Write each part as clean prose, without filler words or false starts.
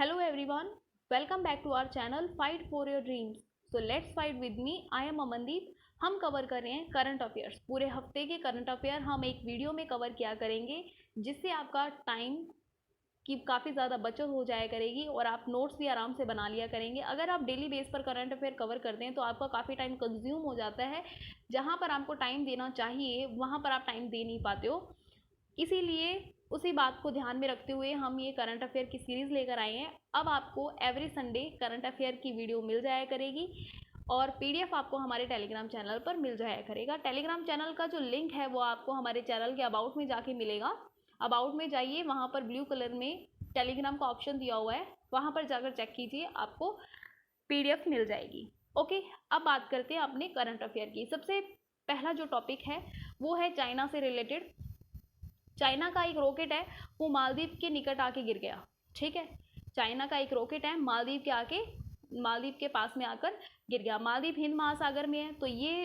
Hello everyone, welcome back to our channel Fight for your dreams. So let's fight with me. I am Amandeep. हम cover कर रहे हैं current affairs. पूरे हफ्ते के करंट अफेयर हम एक वीडियो में कवर किया करेंगे, जिससे आपका टाइम की काफ़ी ज़्यादा बचत हो जाया करेगी और आप नोट्स भी आराम से बना लिया करेंगे. अगर आप डेली बेस पर करंट अफेयर कवर करते हैं तो आपका काफ़ी टाइम कंज्यूम हो जाता है. जहाँ पर आपको टाइम देना चाहिए वहाँ पर आप टाइम दे नहीं पाते हो. इसीलिए उसी बात को ध्यान में रखते हुए हम ये करंट अफेयर की सीरीज़ लेकर आए हैं. अब आपको एवरी संडे करंट अफेयर की वीडियो मिल जाया करेगी और पीडीएफ आपको हमारे टेलीग्राम चैनल पर मिल जाया करेगा. टेलीग्राम चैनल का जो लिंक है वो आपको हमारे चैनल के अबाउट में जाके मिलेगा. अबाउट में जाइए, वहाँ पर ब्लू कलर में टेलीग्राम का ऑप्शन दिया हुआ है, वहाँ पर जाकर चेक कीजिए, आपको पीडीएफ मिल जाएगी. ओके, अब बात करते हैं अपने करंट अफेयर की. सबसे पहला जो टॉपिक है वो है चाइना से रिलेटेड. चाइना का एक रॉकेट है, वो मालदीव के निकट आके गिर गया. ठीक है, चाइना का एक रॉकेट है, मालदीव के पास में आकर गिर गया. मालदीव हिंद महासागर में है, तो ये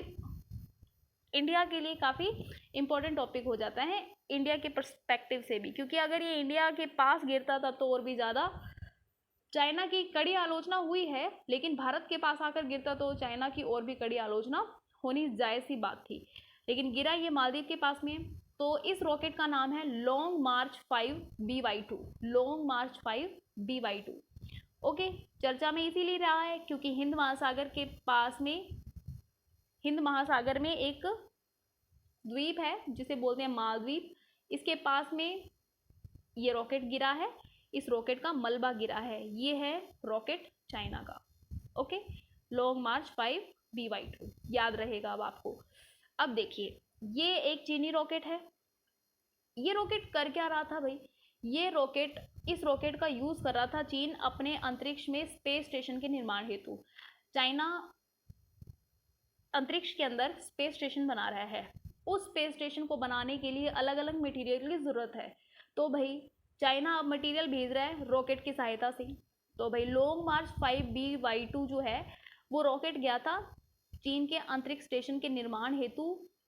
इंडिया के लिए काफ़ी इंपॉर्टेंट टॉपिक हो जाता है इंडिया के पर्सपेक्टिव से भी, क्योंकि अगर ये इंडिया के पास गिरता था तो और भी ज़्यादा चाइना की कड़ी आलोचना हुई है, लेकिन भारत के पास आकर गिरता तो चाइना की और भी कड़ी आलोचना होनी जायज़ सी बात थी. लेकिन गिरा ये मालदीव के पास में. तो इस रॉकेट का नाम है लॉन्ग मार्च 5 BY2. लॉन्ग मार्च 5 BY2. ओके, चर्चा में इसीलिए रहा है क्योंकि हिंद महासागर में एक द्वीप है जिसे बोलते हैं मालदीव. इसके पास में ये रॉकेट गिरा है, इस रॉकेट का मलबा गिरा है. ये है रॉकेट चाइना का. ओके, लॉन्ग मार्च 5 BY2 याद रहेगा अब आपको. अब देखिए, ये एक चीनी रॉकेट है. ये रॉकेट कर क्या रहा था भाई? इस रॉकेट का यूज़ कर रहा था चीन अपने अंतरिक्ष में स्पेस स्टेशन के निर्माण हेतु. चाइना अंतरिक्ष के अंदर स्पेस स्टेशन बना रहा है. उस स्पेस स्टेशन को बनाने के लिए अलग अलग मटेरियल की ज़रूरत है. तो भाई चाइना अब मटेरियल भेज रहा है रॉकेट की सहायता से. तो भाई लॉन्ग मार्च 5 BY2 जो है वो रॉकेट गया था चीन के अंतरिक्ष स्टेशन के निर्माण हेतु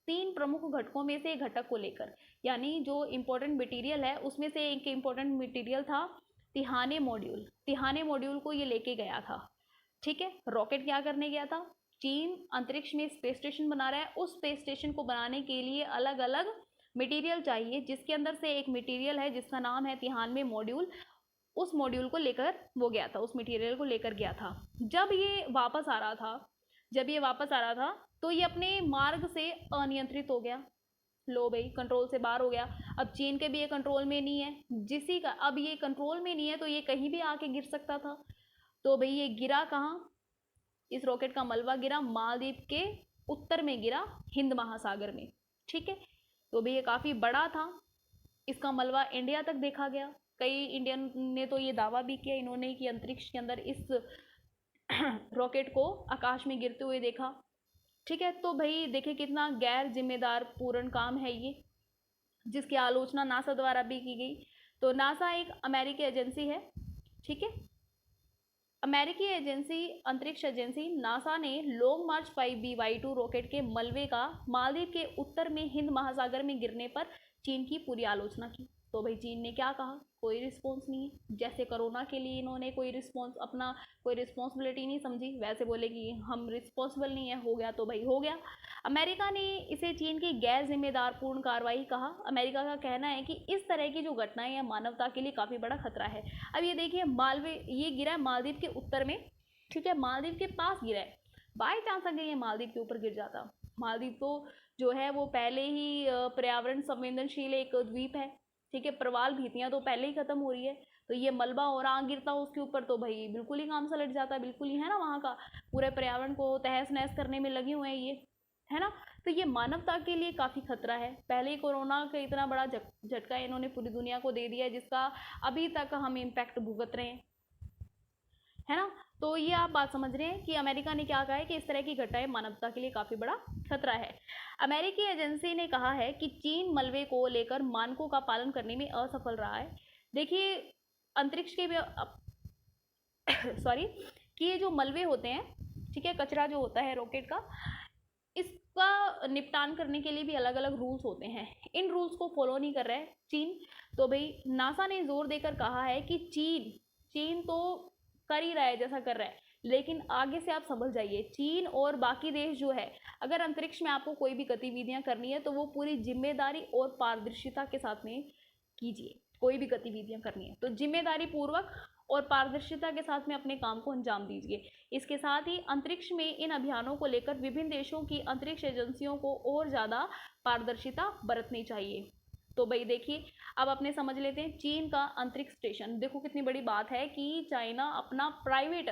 3 प्रमुख घटकों में से एक घटक को लेकर. यानी जो इम्पोर्टेंट मटेरियल है उसमें से एक इम्पोर्टेंट मटेरियल था तिहाने मॉड्यूल. तिहाने मॉड्यूल को ये लेके गया था. ठीक है, रॉकेट क्या करने गया था? चीन अंतरिक्ष में स्पेस स्टेशन बना रहा है. उस स्पेस स्टेशन को बनाने के लिए अलग अलग मटेरियल चाहिए, जिसके अंदर से एक मटेरियल है जिसका नाम है तिहाने मॉड्यूल. उस मॉड्यूल को लेकर वो गया था, उस मटेरियल को लेकर गया था. जब ये वापस आ रहा था तो ये अपने मार्ग से अनियंत्रित हो गया. लो भाई, कंट्रोल से बाहर हो गया. अब चीन के भी ये कंट्रोल में नहीं है, अब ये कंट्रोल में नहीं है तो ये कहीं भी आके गिर सकता था. तो भाई ये गिरा कहाँ? इस रॉकेट का मलबा गिरा मालदीव के उत्तर में गिरा, हिंद महासागर में. ठीक है, तो भाई ये काफ़ी बड़ा था. इसका मलबा इंडिया तक देखा गया. कई इंडियन ने तो ये दावा भी किया इन्होंने कि अंतरिक्ष के अंदर इस रॉकेट को आकाश में गिरते हुए देखा. ठीक है, तो भाई देखिए कितना गैर जिम्मेदार पूर्ण काम है ये, जिसकी आलोचना नासा द्वारा भी की गई. तो नासा एक अमेरिकी एजेंसी है. ठीक है, अमेरिकी एजेंसी, अंतरिक्ष एजेंसी नासा ने लॉन्ग मार्च 5 BY2 रॉकेट के मलबे का मालदीव के उत्तर में हिंद महासागर में गिरने पर चीन की पूरी आलोचना की. तो भाई चीन ने क्या कहा? कोई रिस्पॉन्स नहीं है. जैसे कोरोना के लिए इन्होंने कोई रिस्पॉन्सिबिलिटी नहीं समझी, वैसे बोले कि हम रिस्पॉन्सिबल नहीं है, हो गया तो भाई हो गया. अमेरिका ने इसे चीन की गैर जिम्मेदार पूर्ण कार्रवाई कहा. अमेरिका का कहना है कि इस तरह की जो घटनाएं हैं मानवता के लिए काफ़ी बड़ा खतरा है. अब ये देखिए, ये गिरा है मालदीव के उत्तर में. ठीक है, मालदीव के पास गिरा है. बाई चांस अगर ये मालदीव के ऊपर गिर जाता, मालदीव तो जो है वो पहले ही पर्यावरण संवेदनशील एक द्वीप है. ठीक है, प्रवाल भीतियाँ तो पहले ही खत्म हो रही है. तो ये मलबा और आग गिरता उसके ऊपर तो भाई बिल्कुल ही काम सलट जाता. बिल्कुल ही है ना, वहाँ का पूरे पर्यावरण को तहस नहस करने में लगे हुए हैं ये, है ना. तो ये मानवता के लिए काफ़ी खतरा है. पहले ही कोरोना का इतना बड़ा झटका इन्होंने पूरी दुनिया को दे दिया है, जिसका अभी तक हम इम्पैक्ट भुगत रहे हैं, है ना. तो ये आप बात समझ रहे हैं कि अमेरिका ने क्या कहा है कि इस तरह की घटनाएं मानवता के लिए काफ़ी बड़ा खतरा है. अमेरिकी एजेंसी ने कहा है कि चीन मलबे को लेकर मानकों का पालन करने में असफल रहा है. देखिए, अंतरिक्ष के भी सॉरी कि ये जो मलबे होते हैं, ठीक है, कचरा जो होता है रॉकेट का, इसका निपटान करने के लिए भी अलग अलग रूल्स होते हैं. इन रूल्स को फॉलो नहीं कर रहा है चीन. तो भाई नासा ने जोर देकर कहा है कि चीन चीन तो कर ही रहा है जैसा कर रहा है, लेकिन आगे से आप समझ जाइए, चीन और बाकी देश जो है, अगर अंतरिक्ष में आपको कोई भी गतिविधियां करनी है तो वो पूरी जिम्मेदारी और पारदर्शिता के साथ में कीजिए। कोई भी गतिविधियां करनी है तो जिम्मेदारी पूर्वक और पारदर्शिता के साथ में अपने काम को अंजाम दीजिए। इसके साथ ही अंतरिक्ष में इन अभियानों को लेकर विभिन्न देशों की अंतरिक्ष एजेंसियों को और ज़्यादा पारदर्शिता बरतनी चाहिए। तो भाई देखिए, अब अपने समझ लेते हैं चीन का अंतरिक्ष स्टेशन। देखो कितनी बड़ी बात है कि चाइना अपना प्राइवेट,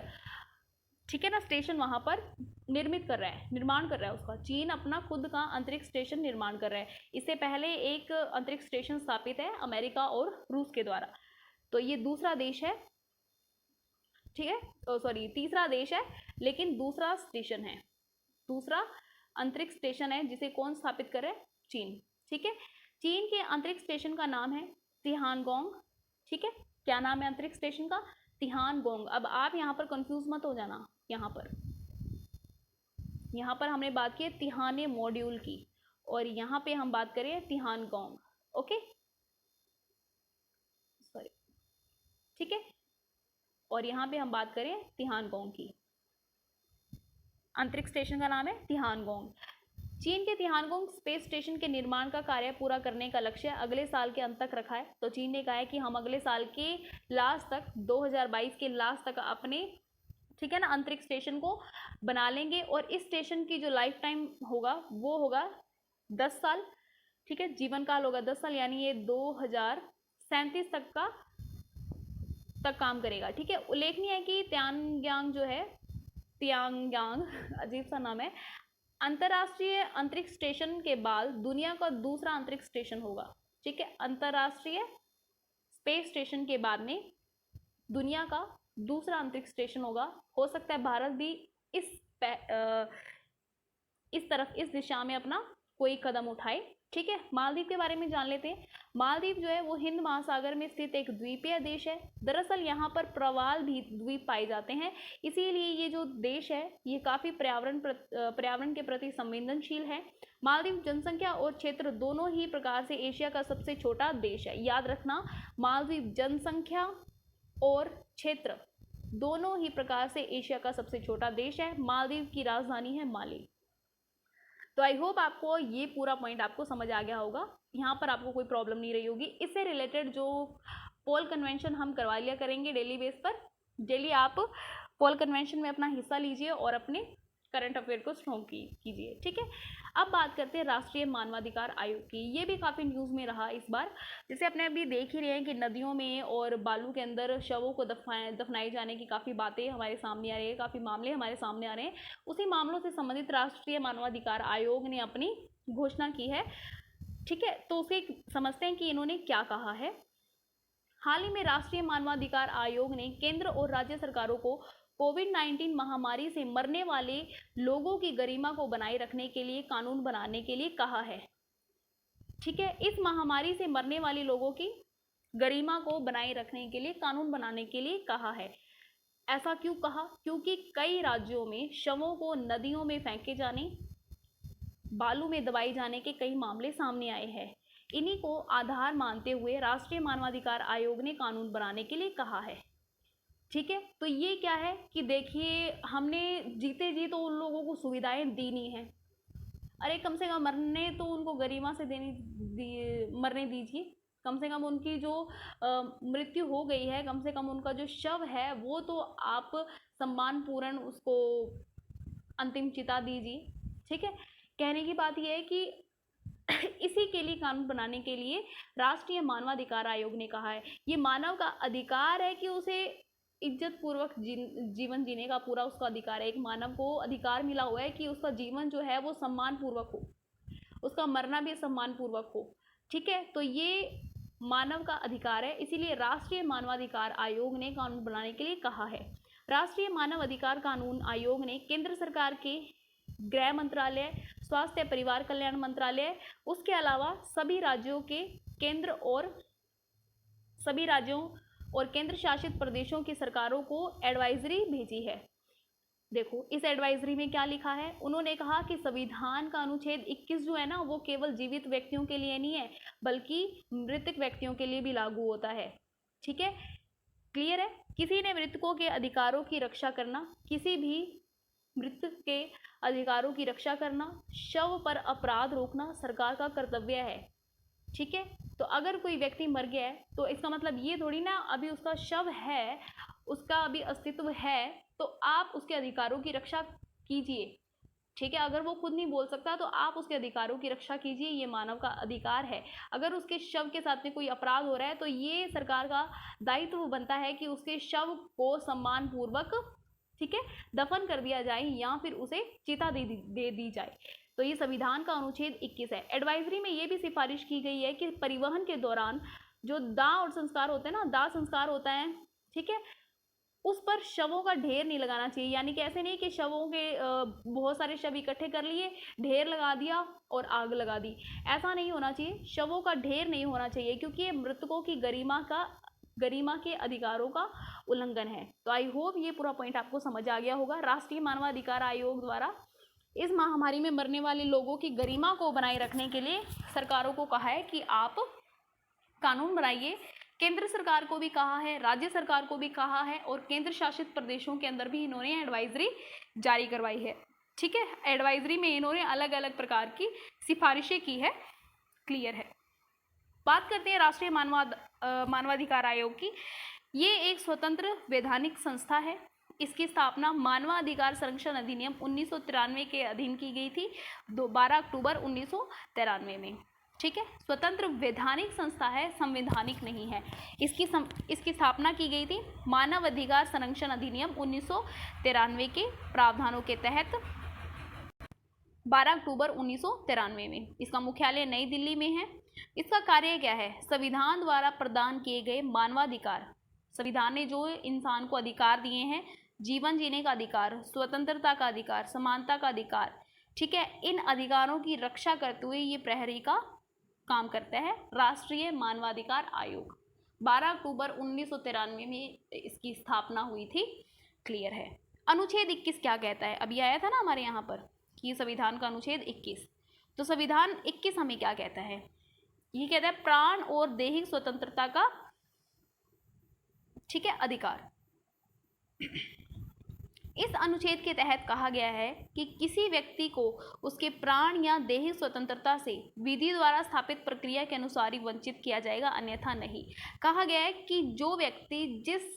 ठीक है ना, स्टेशन वहां पर निर्मित कर रहा है, निर्माण कर रहा है उसका। चीन अपना खुद का अंतरिक्ष स्टेशन निर्माण कर रहा है। इससे पहले एक अंतरिक्ष स्टेशन स्थापित है अमेरिका और रूस के द्वारा। तो ये दूसरा देश है, ठीक है, सॉरी तीसरा देश है, लेकिन दूसरा स्टेशन है, दूसरा अंतरिक्ष स्टेशन है जिसे कौन स्थापित करे? चीन। ठीक है, चीन के अंतरिक्ष स्टेशन का नाम है तिहानगोंग। ठीक है, क्या नाम है अंतरिक्ष स्टेशन का? तिहानगोंग। अब आप यहाँ पर कंफ्यूज मत हो जाना, यहाँ पर हमने बात की तिहाने मॉड्यूल की और यहाँ पे हम बात करें तिहानगोंग। ओके, सॉरी, ठीक है, और यहाँ पे हम बात करें तिहानगोंग की। अंतरिक्ष स्टेशन का नाम है तिहानगोंग। चीन के तिहानगोंग स्पेस स्टेशन के निर्माण का कार्य पूरा करने का लक्ष्य अगले साल के अंत तक रखा है। तो चीन ने कहा है कि हम अगले साल के लास्ट तक, 2022 के लास्ट तक अपने, ठीक है ना, अंतरिक्ष स्टेशन को बना लेंगे और इस स्टेशन की जो लाइफ टाइम होगा वो होगा 10 साल। ठीक है, जीवन काल होगा 10 साल, यानी ये 2037 तक काम करेगा। ठीक है, उल्लेखनीय है कि तिहानग्यांग जो है, तिहानग्यांग अजीब सा नाम है, अंतरराष्ट्रीय अंतरिक्ष स्टेशन के बाद दुनिया का दूसरा अंतरिक्ष स्टेशन होगा। ठीक है, अंतरराष्ट्रीय स्पेस स्टेशन के बाद में दुनिया का दूसरा अंतरिक्ष स्टेशन होगा। हो सकता है भारत भी इस तरफ, इस दिशा में अपना कोई कदम उठाए। ठीक है, मालदीव के बारे में जान लेते हैं। मालदीव जो है वो हिंद महासागर में स्थित एक द्वीपीय देश है। दरअसल यहाँ पर प्रवाल भी द्वीप पाए जाते हैं, इसीलिए ये जो देश है ये काफ़ी पर्यावरण के प्रति संवेदनशील है। मालदीव जनसंख्या और क्षेत्र दोनों ही प्रकार से एशिया का सबसे छोटा देश है। याद रखना, मालदीव जनसंख्या और क्षेत्र दोनों ही प्रकार से एशिया का सबसे छोटा देश है। मालदीव की राजधानी है माले। तो आई होप आपको ये पूरा पॉइंट आपको समझ आ गया होगा, यहाँ पर आपको कोई प्रॉब्लम नहीं रही होगी। इससे रिलेटेड जो पोल कन्वेंशन हम करवा लिया करेंगे डेली बेस पर, डेली आप पोल कन्वेंशन में अपना हिस्सा लीजिए और अपने करंट अफेयर को स्ट्रॉन्ग कीजिए। ठीक है, अब बात करते हैं राष्ट्रीय मानवाधिकार आयोग की। ये भी काफ़ी न्यूज़ में रहा इस बार। जैसे अपने अभी देख ही रहे हैं कि नदियों में और बालू के अंदर शवों को दफनाए जाने की काफ़ी बातें हमारे सामने आ रही है, काफ़ी मामले हमारे सामने आ रहे हैं। उसी मामलों से संबंधित राष्ट्रीय मानवाधिकार आयोग ने अपनी घोषणा की है। ठीक है, तो उसे समझते हैं कि इन्होंने क्या कहा है। हाल ही में राष्ट्रीय मानवाधिकार आयोग ने केंद्र और राज्य सरकारों को कोविड-19 महामारी से मरने वाले लोगों की गरिमा को बनाए रखने के लिए कानून बनाने के लिए कहा है। ठीक है, इस महामारी से मरने वाले लोगों की गरिमा को बनाए रखने के लिए कानून बनाने के लिए कहा है। ऐसा क्यों कहा? क्योंकि कई राज्यों में शवों को नदियों में फेंके जाने, बालू में दबाए जाने के कई मामले सामने आए हैं। इन्हीं को आधार मानते हुए राष्ट्रीय मानवाधिकार आयोग ने कानून बनाने के लिए कहा है। ठीक है, तो ये क्या है कि देखिए, हमने जीते जी तो उन लोगों को सुविधाएं देनी है। अरे कम से कम मरने तो उनको गरिमा से मरने दीजिए। कम से कम उनकी जो मृत्यु हो गई है, कम से कम उनका जो शव है वो तो आप सम्मानपूर्ण उसको अंतिम चिता दीजिए। ठीक है, कहने की बात यह है कि इसी के लिए कानून बनाने के लिए राष्ट्रीय मानवाधिकार आयोग ने कहा है। ये मानव का अधिकार है कि उसे इज्जत पूर्वक जीवन जीने का पूरा उसका अधिकार है। एक मानव को अधिकार मिला हुआ है कि उसका जीवन जो है वो सम्मान पूर्वक हो, उसका मरना भी सम्मान पूर्वक हो। ठीक है, तो ये मानव का अधिकार है, इसीलिए राष्ट्रीय मानवाधिकार आयोग ने कानून बनाने के लिए कहा है। राष्ट्रीय मानव अधिकार कानून आयोग ने केंद्र सरकार के गृह मंत्रालय, स्वास्थ्य परिवार कल्याण मंत्रालय, उसके अलावा सभी राज्यों और केंद्र शासित प्रदेशों की सरकारों को एडवाइजरी भेजी है। देखो इस एडवाइजरी में क्या लिखा है, उन्होंने कहा कि संविधान का अनुच्छेद 21 जो है ना, वो केवल जीवित व्यक्तियों के लिए नहीं है बल्कि मृतक व्यक्तियों के लिए भी लागू होता है। ठीक है, क्लियर है। किसी ने मृतकों के अधिकारों की रक्षा करना, किसी भी मृतक के अधिकारों की रक्षा करना, शव पर अपराध रोकना सरकार का कर्तव्य है। ठीक है, तो अगर कोई व्यक्ति मर गया है तो इसका मतलब ये थोड़ी ना अभी उसका शव है, उसका अभी अस्तित्व है, तो आप उसके अधिकारों की रक्षा कीजिए। ठीक है, अगर वो खुद नहीं बोल सकता तो आप उसके अधिकारों की रक्षा कीजिए, ये मानव का अधिकार है। अगर उसके शव के साथ में कोई अपराध हो रहा है तो ये सरकार का दायित्व बनता है कि उसके शव को सम्मान पूर्वक, ठीक है, दफन कर दिया जाए या फिर उसे चिता दे दी जाए। तो ये संविधान का अनुच्छेद 21 है। एडवाइजरी में ये भी सिफारिश की गई है कि परिवहन के दौरान जो दाह और संस्कार होते हैं ना, दाह संस्कार होता है, ठीक है, उस पर शवों का ढेर नहीं लगाना चाहिए। यानी कि ऐसे नहीं कि शवों के बहुत सारे शव इकट्ठे कर लिए, ढेर लगा दिया और आग लगा दी, ऐसा नहीं होना चाहिए। शवों का ढेर नहीं होना चाहिए क्योंकि ये मृतकों की गरिमा के अधिकारों का उल्लंघन है। तो आई होप ये पूरा पॉइंट आपको समझ आ गया होगा। राष्ट्रीय मानवाधिकार आयोग द्वारा इस महामारी में मरने वाले लोगों की गरिमा को बनाए रखने के लिए सरकारों को कहा है कि आप कानून बनाइए। केंद्र सरकार को भी कहा है, राज्य सरकार को भी कहा है और केंद्र शासित प्रदेशों के अंदर भी इन्होंने एडवाइजरी जारी करवाई है। ठीक है, एडवाइजरी में इन्होंने अलग अलग प्रकार की सिफारिशें की है। क्लियर है। बात करते हैं राष्ट्रीय मानवाधिकार आयोग की। ये एक स्वतंत्र वैधानिक संस्था है। इसकी स्थापना मानवाधिकार संरक्षण अधिनियम 1993 के अधीन की गई थी 12 अक्टूबर 1993 में। ठीक है, स्वतंत्र वैधानिक संस्था है, संवैधानिक नहीं है। इसकी स्थापना की गई थी मानव अधिकार संरक्षण अधिनियम 1993 के प्रावधानों के तहत 12 अक्टूबर 1993 में। इसका मुख्यालय नई दिल्ली में है। इसका कार्य क्या है? संविधान द्वारा प्रदान किए गए मानवाधिकार, संविधान ने जो इंसान को अधिकार दिए हैं, जीवन जीने का अधिकार, स्वतंत्रता का अधिकार, समानता का अधिकार, ठीक है, इन अधिकारों की रक्षा करते हुए ये प्रहरी का काम करता है राष्ट्रीय मानवाधिकार आयोग। 12 अक्टूबर 1993 में इसकी स्थापना हुई थी। क्लियर है। अनुच्छेद 21 क्या कहता है? अभी आया था ना हमारे यहाँ पर कि संविधान का अनुच्छेद 21। तो संविधान 21 हमें क्या कहता है? ये कहता है प्राण और दैहिक स्वतंत्रता का, ठीक है, अधिकार। इस अनुच्छेद के तहत कहा गया है कि किसी व्यक्ति को उसके प्राण या दैहिक स्वतंत्रता से विधि द्वारा स्थापित प्रक्रिया के अनुसार ही वंचित किया जाएगा, अन्यथा नहीं। कहा गया है कि जो व्यक्ति जिस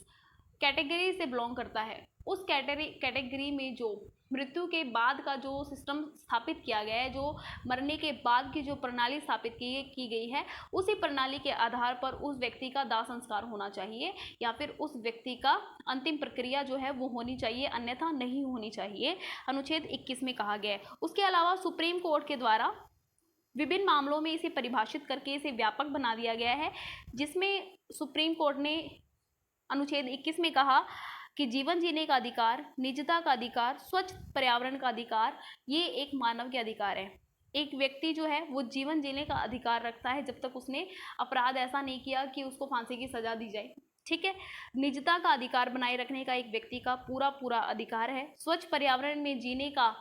कैटेगरी से बिलोंग करता है उस कैटेगरी में जो मृत्यु के बाद का जो सिस्टम स्थापित किया गया है, जो मरने के बाद की जो प्रणाली स्थापित की गई है, उसी प्रणाली के आधार पर उस व्यक्ति का दाह संस्कार होना चाहिए या फिर उस व्यक्ति का अंतिम प्रक्रिया जो है वो होनी चाहिए, अन्यथा नहीं होनी चाहिए, अनुच्छेद 21 में कहा गया है। उसके अलावा सुप्रीम कोर्ट के द्वारा विभिन्न मामलों में इसे परिभाषित करके इसे व्यापक बना दिया गया है, जिसमें सुप्रीम कोर्ट ने अनुच्छेद 21 में कहा कि जीवन जीने का अधिकार, निजता का अधिकार, स्वच्छ पर्यावरण का अधिकार, ये एक मानव के अधिकार है। एक व्यक्ति जो है वो जीवन जीने का अधिकार रखता है जब तक उसने अपराध ऐसा नहीं किया कि उसको फांसी की सजा दी जाए। ठीक है, निजता का अधिकार बनाए रखने का एक व्यक्ति का पूरा अधिकार है। स्वच्छ पर्यावरण में जीने का,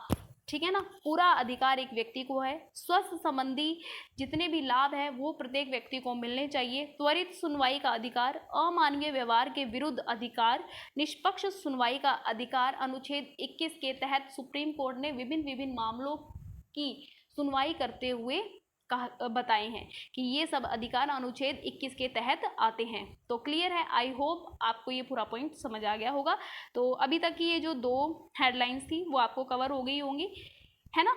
ठीक है ना, पूरा अधिकार एक व्यक्ति को है। स्वास्थ्य संबंधी जितने भी लाभ है वो प्रत्येक व्यक्ति को मिलने चाहिए। त्वरित सुनवाई का अधिकार, अमानवीय व्यवहार के विरुद्ध अधिकार, निष्पक्ष सुनवाई का अधिकार अनुच्छेद 21 के तहत सुप्रीम कोर्ट ने विभिन्न मामलों की सुनवाई करते हुए बताए हैं कि ये सब अधिकार अनुच्छेद 21 के तहत आते हैं। तो क्लियर है। आई होप आपको ये पूरा पॉइंट समझ आ गया होगा। तो अभी तक की ये जो 2 हेडलाइंस थी वो आपको कवर हो गई होंगी, है ना।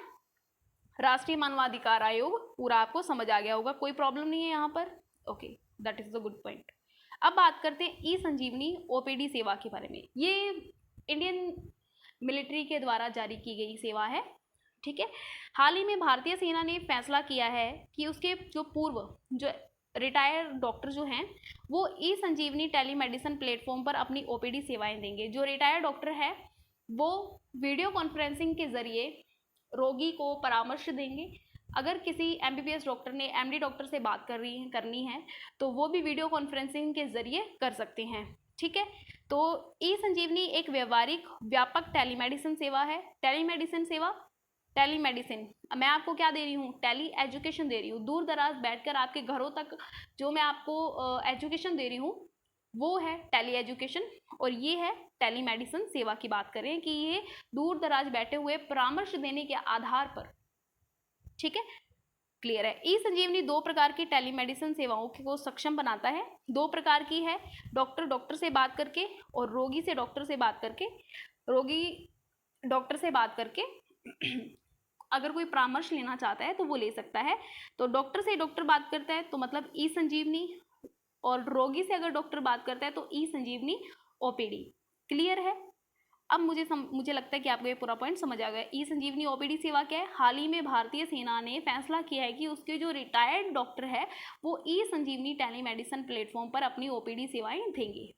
राष्ट्रीय मानवाधिकार आयोग पूरा आपको समझ आ गया होगा, कोई प्रॉब्लम नहीं है यहाँ पर। Okay, that is the good point. अब बात करते हैं ई संजीवनी ओपीडी सेवा के बारे में। ये इंडियन मिलिट्री के द्वारा जारी की गई सेवा है। ठीक है, हाल ही में भारतीय सेना ने फैसला किया है कि उसके जो पूर्व जो रिटायर्ड डॉक्टर जो हैं वो ई संजीवनी टेलीमेडिसिन प्लेटफॉर्म पर अपनी ओपीडी सेवाएं देंगे। जो रिटायर्ड डॉक्टर है वो वीडियो कॉन्फ्रेंसिंग के जरिए रोगी को परामर्श देंगे। अगर किसी एमबीबीएस डॉक्टर ने एमडी डॉक्टर से बात करनी है तो वो भी वीडियो कॉन्फ्रेंसिंग के जरिए कर सकते हैं। ठीक है, तो ई संजीवनी एक व्यवहारिक व्यापक टेलीमेडिसिन सेवा है। टेलीमेडिसिन सेवा, टेलीमेडिसिन, मैं आपको क्या दे रही हूँ? टेली एजुकेशन दे रही हूँ। दूर दराज बैठकर आपके घरों तक जो मैं आपको एजुकेशन दे रही हूँ, वो है टेली एजुकेशन और ये है टेली मेडिसिन सेवा की बात करें कि ये दूर दराज बैठे हुए परामर्श देने के आधार पर, ठीक है, क्लियर है। ई संजीवनी दो प्रकार की टेलीमेडिसिन सेवाओं को सक्षम बनाता है। दो प्रकार की है, डॉक्टर से बात करके और रोगी से डॉक्टर से बात करके। रोगी डॉक्टर से बात करके अगर कोई परामर्श लेना चाहता है तो वो ले सकता है। तो डॉक्टर से डॉक्टर बात करता है तो मतलब ई संजीवनी, और रोगी से अगर डॉक्टर बात करता है तो ई संजीवनी ओपीडी। क्लियर है। अब मुझे लगता है कि आपको ये पूरा पॉइंट समझ आ गया। ई संजीवनी ओपीडी सेवा क्या है? हाल ही में भारतीय सेना ने फैसला किया है कि उसके जो रिटायर्ड डॉक्टर है वो ई संजीवनी टेलीमेडिसिन प्लेटफॉर्म पर अपनी ओपीडी सेवाएं देंगे।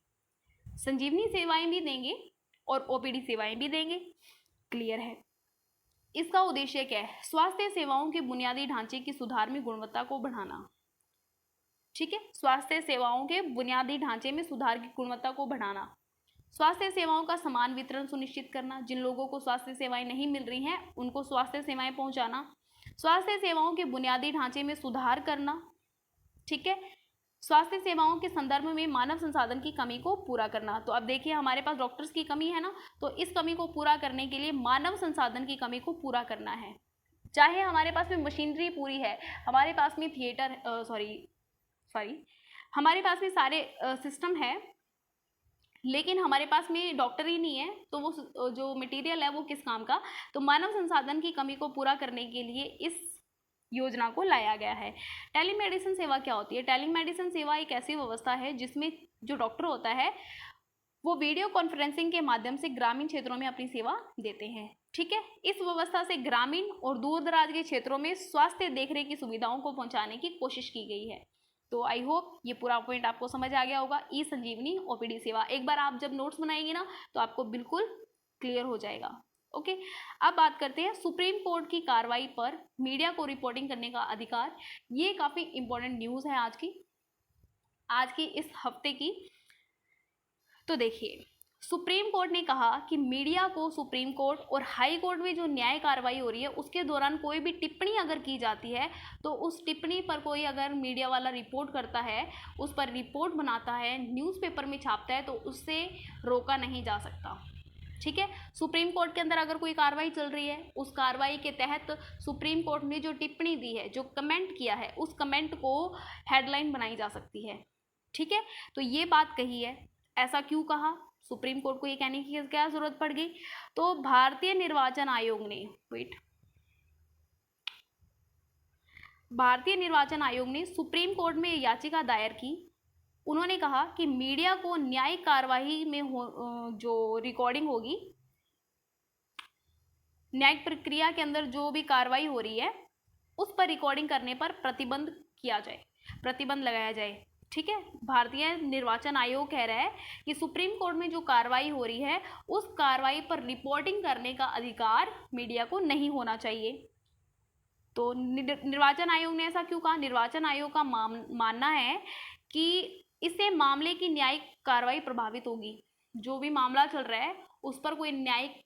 संजीवनी सेवाएं भी देंगे और ओपीडी सेवाएं भी देंगे। क्लियर है। इसका उद्देश्य क्या है? स्वास्थ्य सेवाओं के बुनियादी ढांचे की सुधार में गुणवत्ता को बढ़ाना। ठीक है, स्वास्थ्य सेवाओं के बुनियादी ढांचे में सुधार की गुणवत्ता को बढ़ाना। स्वास्थ्य सेवाओं का समान वितरण सुनिश्चित करना, जिन लोगों को स्वास्थ्य सेवाएं नहीं मिल रही हैं उनको स्वास्थ्य सेवाएं पहुंचाना। स्वास्थ्य सेवाओं के बुनियादी ढांचे में सुधार करना। ठीक है, स्वास्थ्य सेवाओं के संदर्भ में मानव संसाधन की कमी को पूरा करना। तो अब देखिए हमारे पास डॉक्टर्स की कमी है ना, तो इस कमी को पूरा करने के लिए मानव संसाधन की कमी को पूरा करना है। चाहे हमारे पास में मशीनरी पूरी है, हमारे पास में थिएटर हमारे पास में सारे सिस्टम है, लेकिन हमारे पास में डॉक्टर ही नहीं है, तो वो जो मटेरियल है वो किस काम का? तो मानव संसाधन की कमी को पूरा करने के लिए इस योजना को लाया गया है। टेलीमेडिसिन सेवा क्या होती है? टेलीमेडिसिन सेवा एक ऐसी व्यवस्था है जिसमें जो डॉक्टर होता है वो वीडियो कॉन्फ्रेंसिंग के माध्यम से ग्रामीण क्षेत्रों में अपनी सेवा देते हैं। ठीक है, इस व्यवस्था से ग्रामीण और दूर दराज के क्षेत्रों में स्वास्थ्य देखरेख की सुविधाओं को पहुंचाने की कोशिश की गई है। तो आई होप ये पूरा पॉइंट आपको समझ आ गया होगा। ई संजीवनी ओपीडी सेवा, एक बार आप जब नोट्स बनाएंगे ना तो आपको बिल्कुल क्लियर हो जाएगा। ओके, अब बात करते हैं सुप्रीम कोर्ट की कार्रवाई पर मीडिया को रिपोर्टिंग करने का अधिकार। ये काफी इंपॉर्टेंट न्यूज है आज की इस हफ्ते की। तो देखिए, सुप्रीम कोर्ट ने कहा कि मीडिया को सुप्रीम कोर्ट और हाई कोर्ट में जो न्याय कार्रवाई हो रही है उसके दौरान कोई भी टिप्पणी अगर की जाती है तो उस टिप्पणी पर कोई अगर मीडिया वाला रिपोर्ट करता है, उस पर रिपोर्ट बनाता है, न्यूज़पेपर में छापता है, तो उससे रोका नहीं जा सकता। ठीक है, सुप्रीम कोर्ट के अंदर अगर कोई कार्रवाई चल रही है, उस कार्रवाई के तहत सुप्रीम कोर्ट ने जो टिप्पणी दी है, जो कमेंट किया है, उस कमेंट को हेडलाइन बनाई जा सकती है। ठीक है, तो ये बात कही है। ऐसा क्यों कहा? सुप्रीम कोर्ट को ये कहने की क्या जरूरत पड़ गई? तो भारतीय निर्वाचन आयोग ने सुप्रीम कोर्ट में याचिका दायर की। उन्होंने कहा कि मीडिया को न्यायिक कार्यवाही में जो रिकॉर्डिंग होगी, न्यायिक प्रक्रिया के अंदर जो भी कार्रवाई हो रही है उस पर रिकॉर्डिंग करने पर प्रतिबंध लगाया जाए। ठीक है, भारतीय निर्वाचन आयोग कह रहा है कि सुप्रीम कोर्ट में जो कार्रवाई हो रही है उस कार्रवाई पर रिपोर्टिंग करने का अधिकार मीडिया को नहीं होना चाहिए। तो निर्वाचन आयोग ने ऐसा क्यों कहा? निर्वाचन आयोग का मानना है कि इससे मामले की न्यायिक कार्रवाई प्रभावित होगी। जो भी मामला चल रहा है उस पर कोई न्यायिक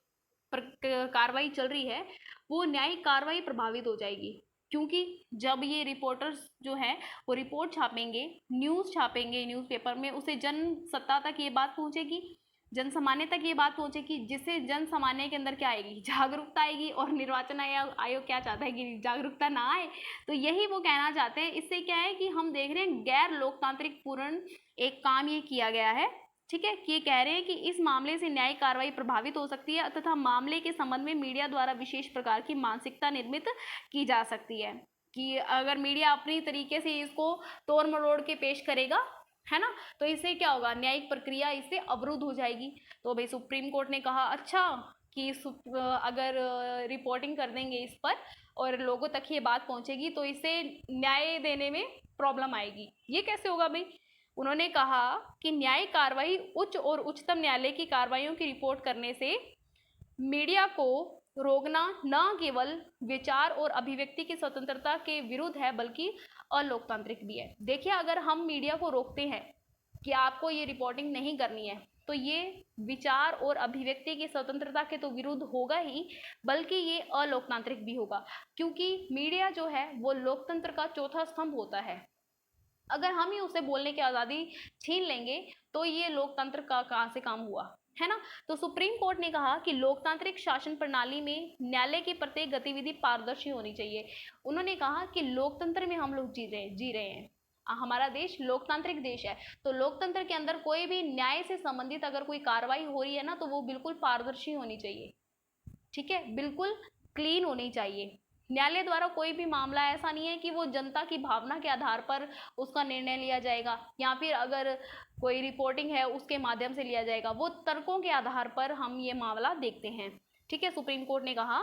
कार्रवाई चल रही है, वो न्यायिक कार्रवाई प्रभावित हो जाएगी, क्योंकि जब ये रिपोर्टर्स जो हैं वो रिपोर्ट छापेंगे, न्यूज़ छापेंगे न्यूज़पेपर में, उसे जन सत्ता तक ये बात पहुंचेगी, जन सामान्य तक ये बात पहुंचेगी, जिससे जन सामान्य के अंदर क्या आएगी? जागरूकता आएगी। और निर्वाचन आयोग क्या चाहता है कि जागरूकता ना आए, तो यही वो कहना चाहते हैं। इससे क्या है कि हम देख रहे हैं गैर लोकतांत्रिक पूर्ण एक काम ये किया गया है। ठीक है, ये कह रहे हैं कि इस मामले से न्यायिक कार्रवाई प्रभावित हो सकती है तथा मामले के संबंध में मीडिया द्वारा विशेष प्रकार की मानसिकता निर्मित की जा सकती है, कि अगर मीडिया अपनी तरीके से इसको तोड़ मरोड़ के पेश करेगा, है ना, तो इससे क्या होगा? न्यायिक प्रक्रिया इससे अवरुद्ध हो जाएगी। तो भाई सुप्रीम कोर्ट ने कहा अच्छा कि अगर रिपोर्टिंग कर देंगे इस पर और लोगों तक ये बात पहुंचेगी तो इससे न्याय देने में प्रॉब्लम आएगी। ये कैसे होगा भाई? उन्होंने कहा कि न्यायिक कार्रवाई उच्च और उच्चतम न्यायालय की कार्रवाइयों की रिपोर्ट करने से मीडिया को रोकना न केवल विचार और अभिव्यक्ति की स्वतंत्रता के विरुद्ध है बल्कि अलोकतांत्रिक भी है। देखिए, अगर हम मीडिया को रोकते हैं कि आपको ये रिपोर्टिंग नहीं करनी है, तो ये विचार और अभिव्यक्ति की स्वतंत्रता के तो विरुद्ध होगा ही, बल्कि ये अलोकतांत्रिक भी होगा, क्योंकि मीडिया जो है वो लोकतंत्र का चौथा स्तंभ होता है। अगर हम ही उसे बोलने की आज़ादी छीन लेंगे तो ये लोकतंत्र का कहाँ से काम हुआ, है ना। तो सुप्रीम कोर्ट ने कहा कि लोकतांत्रिक शासन प्रणाली में न्यायालय की प्रत्येक गतिविधि पारदर्शी होनी चाहिए। उन्होंने कहा कि लोकतंत्र में हम लोग जी रहे हैं, हमारा देश लोकतांत्रिक देश है, तो लोकतंत्र के अंदर कोई भी न्याय से संबंधित अगर कोई कार्रवाई हो रही है ना, तो वो बिल्कुल पारदर्शी होनी चाहिए, ठीक है, बिल्कुल क्लीन होनी चाहिए। न्यायालय द्वारा कोई भी मामला ऐसा नहीं है कि वो जनता की भावना के आधार पर उसका निर्णय लिया जाएगा, या फिर अगर कोई रिपोर्टिंग है उसके माध्यम से लिया जाएगा, वो तर्कों के आधार पर हम ये मामला देखते हैं, ठीक है। सुप्रीम कोर्ट ने कहा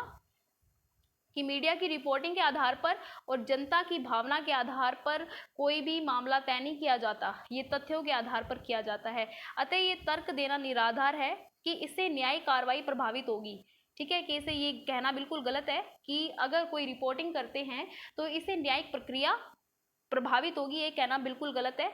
कि मीडिया की रिपोर्टिंग के आधार पर और जनता की भावना के आधार पर कोई भी मामला तय नहीं किया जाता, ये तथ्यों के आधार पर किया जाता है। अतः ये तर्क देना निराधार है कि इससे न्यायिक कार्रवाई प्रभावित होगी, ठीक है, कि इसे ये कहना बिल्कुल गलत है कि अगर कोई रिपोर्टिंग करते हैं तो इससे न्यायिक प्रक्रिया प्रभावित होगी, ये कहना बिल्कुल गलत है।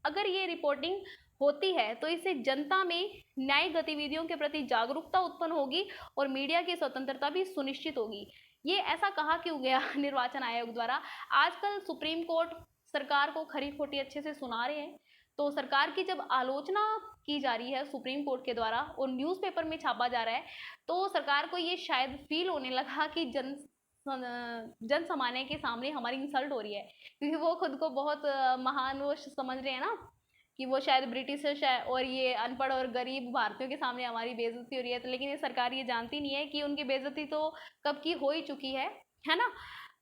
अगर ये रिपोर्टिंग होती है तो इससे जनता में न्यायिक गतिविधियों के प्रति जागरूकता उत्पन्न होगी और मीडिया की स्वतंत्रता भी सुनिश्चित होगी। ये ऐसा कहा क्यों गया निर्वाचन आयोग द्वारा? आजकल सुप्रीम कोर्ट सरकार को खरी खोटी अच्छे से सुना रहे हैं, तो सरकार की जब आलोचना की जा रही है सुप्रीम कोर्ट के द्वारा और न्यूज़पेपर में छापा जा रहा है, तो सरकार को ये शायद फील होने लगा कि जन सामान्य के सामने हमारी इंसल्ट हो रही है, क्योंकि वो खुद को बहुत महान वो समझ रहे हैं ना, कि वो शायद ब्रिटिश है और ये अनपढ़ और गरीब भारतीयों के सामने हमारी बेइज्जती हो रही है। तो लेकिन ये सरकार ये जानती नहीं है कि उनकी बेइज्जती तो कब की हो ही चुकी है ना।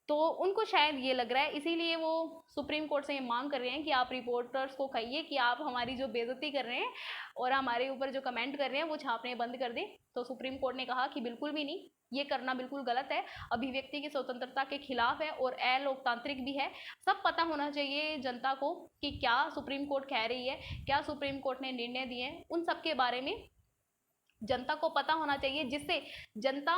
तो उनको शायद ये लग रहा है, इसीलिए वो सुप्रीम कोर्ट से ये मांग कर रहे हैं कि आप रिपोर्टर्स को कहिए कि आप हमारी जो बेइज्जती कर रहे हैं और हमारे ऊपर जो कमेंट कर रहे हैं वो छापने बंद कर दें। तो सुप्रीम कोर्ट ने कहा कि बिल्कुल भी नहीं, ये करना बिल्कुल गलत है, अभिव्यक्ति की स्वतंत्रता के खिलाफ है और अलोकतांत्रिक भी है। सब पता होना चाहिए जनता को कि क्या सुप्रीम कोर्ट कह रही है, क्या सुप्रीम कोर्ट ने निर्णय दिए हैं, उन सब के बारे में जनता को पता होना चाहिए, जिससे जनता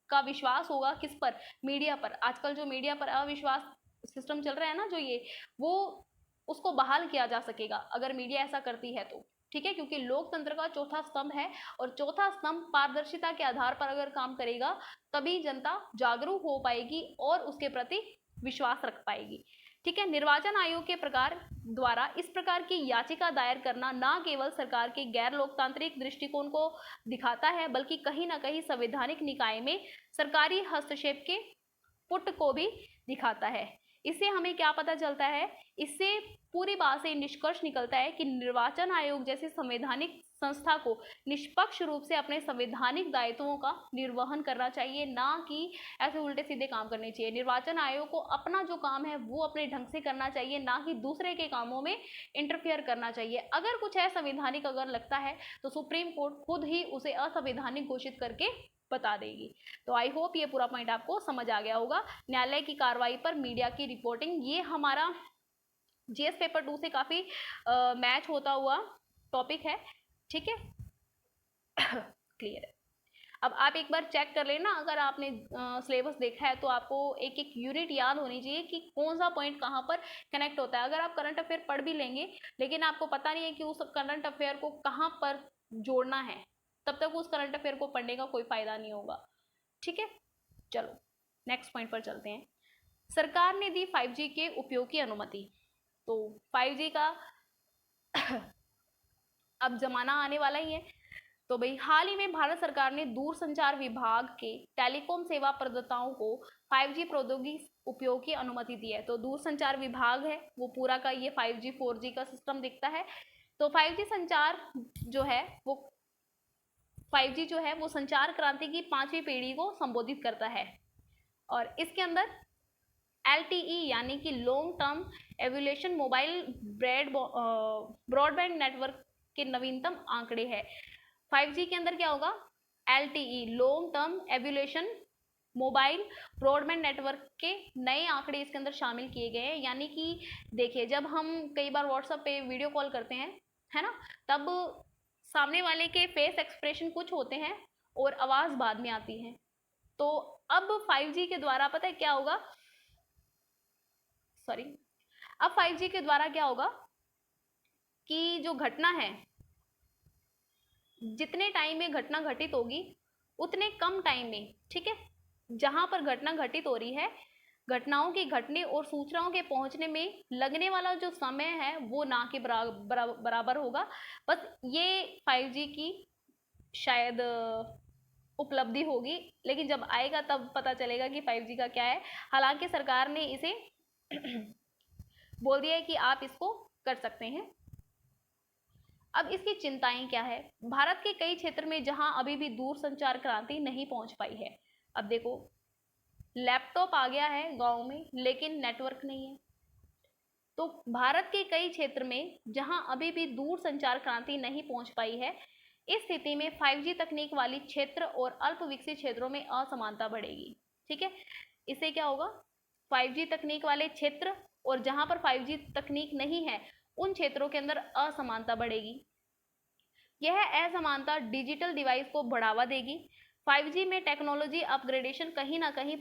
का विश्वास होगा किस पर, मीडिया पर। आजकल जो मीडिया पर अविश्वास सिस्टम चल रहा है ना, जो ये वो उसको बहाल किया जा सकेगा अगर मीडिया ऐसा करती है तो, ठीक है, क्योंकि लोकतंत्र का चौथा स्तंभ है और चौथा स्तंभ पारदर्शिता के आधार पर अगर काम करेगा तभी जनता जागरूक हो पाएगी और उसके प्रति विश्वास रख पाएगी, ठीक है। निर्वाचन आयोग के प्रकार द्वारा इस प्रकार की याचिका दायर करना न केवल सरकार के गैर लोकतांत्रिक दृष्टिकोण को दिखाता है, बल्कि कहीं ना कहीं संवैधानिक निकाय में सरकारी हस्तक्षेप के पुट को भी दिखाता है। इससे हमें क्या पता चलता है? इससे पूरी बात से निष्कर्ष निकलता है कि निर्वाचन आयोग जैसी संवैधानिक संस्था को निष्पक्ष रूप से अपने संवैधानिक दायित्वों का निर्वहन करना चाहिए, ना कि ऐसे उल्टे सीधे काम करने चाहिए। निर्वाचन आयोग को अपना जो काम है वो अपने ढंग से करना चाहिए, ना कि दूसरे के कामों में इंटरफेयर करना चाहिए। अगर कुछ असंवैधानिक अगर लगता है तो सुप्रीम कोर्ट खुद ही उसे असंवैधानिक घोषित करके बता देगी। तो आई होप ये पूरा पॉइंट आपको समझ आ गया होगा। न्यायालय की कार्रवाई पर मीडिया की रिपोर्टिंग, ये हमारा जीएस पेपर 2 से काफ़ी मैच होता हुआ टॉपिक है, ठीक है। क्लियर है। अब आप एक बार चेक कर लेना, अगर आपने सिलेबस देखा है तो आपको एक एक यूनिट याद होनी चाहिए कि कौन सा पॉइंट कहाँ पर कनेक्ट होता है। अगर आप करंट अफेयर पढ़ भी लेंगे लेकिन आपको पता नहीं है कि उस करंट अफेयर को कहाँ पर जोड़ना है, तब तक उस करंट अफेयर को पढ़ने का कोई फायदा नहीं होगा, ठीक है। चलो नेक्स्ट पॉइंट पर चलते हैं। सरकार ने दी 5G के उपयोग की अनुमति। तो 5G का अब जमाना आने वाला ही है। तो भाई हाल ही में भारत सरकार ने दूरसंचार विभाग के टेलीकॉम सेवा प्रदाताओं को 5G प्रौद्योगिकी उपयोग की अनुमति दी है। तो दूरसंचार विभाग है वो पूरा का ये 5G 4G का सिस्टम दिखता है। तो 5G संचार जो है वो 5G जो है वो संचार क्रांति की 5वीं पीढ़ी को संबोधित करता है और इसके अंदर LTE यानी कि long term evolution mobile broadband network के नवीनतम आंकड़े हैं। 5G के अंदर क्या होगा? LTE long term evolution mobile broadband network के नए आंकड़े इसके अंदर शामिल किए गए हैं। यानी कि देखिए, जब हम कई बार व्हाट्सएप पे वीडियो कॉल करते हैं, है ना, तब सामने वाले के फेस एक्सप्रेशन कुछ होते हैं और आवाज़ बाद में आती है। तो अब 5G के द्वारा पता है क्या होगा? अब 5G के द्वारा क्या होगा कि जो घटना है, जितने टाइम में घटना घटित होगी उतने कम टाइम में, ठीक है, जहां पर घटना घटित हो रही है घटनाओं के घटने और सूचनाओं के पहुंचने में लगने वाला जो समय है वो ना के बराबर होगा। बस ये 5G की शायद उपलब्धि होगी, लेकिन जब आएगा तब पता चलेगा कि 5G का क्या है। हालांकि सरकार ने इसे बोल दिया है कि आप इसको कर सकते हैं। अब इसकी चिंताएं क्या है? भारत के कई क्षेत्र में जहां अभी भी दूरसंचार क्रांति नहीं पहुंच पाई है। अब देखो, लैपटॉप आ गया है गांव में, लेकिन नेटवर्क नहीं है। तो भारत के कई क्षेत्र में जहां अभी भी दूरसंचार क्रांति नहीं पहुंच पाई है, इस स्थिति में 5G तकनीक वाली क्षेत्र और अल्प विकसित क्षेत्रों में असमानता बढ़ेगी। ठीक है, इससे क्या होगा? 5G तकनीक वाले क्षेत्र और जहां पर 5G तकनीक नहीं है, उन क्षेत्रों के अंदर असमानता बढ़ेगी। यह असमानता डिजिटल डिवाइस को बढ़ावा देगी। 5G में टेक्नोलॉजी अपग्रेडेशन कहीं ना कहीं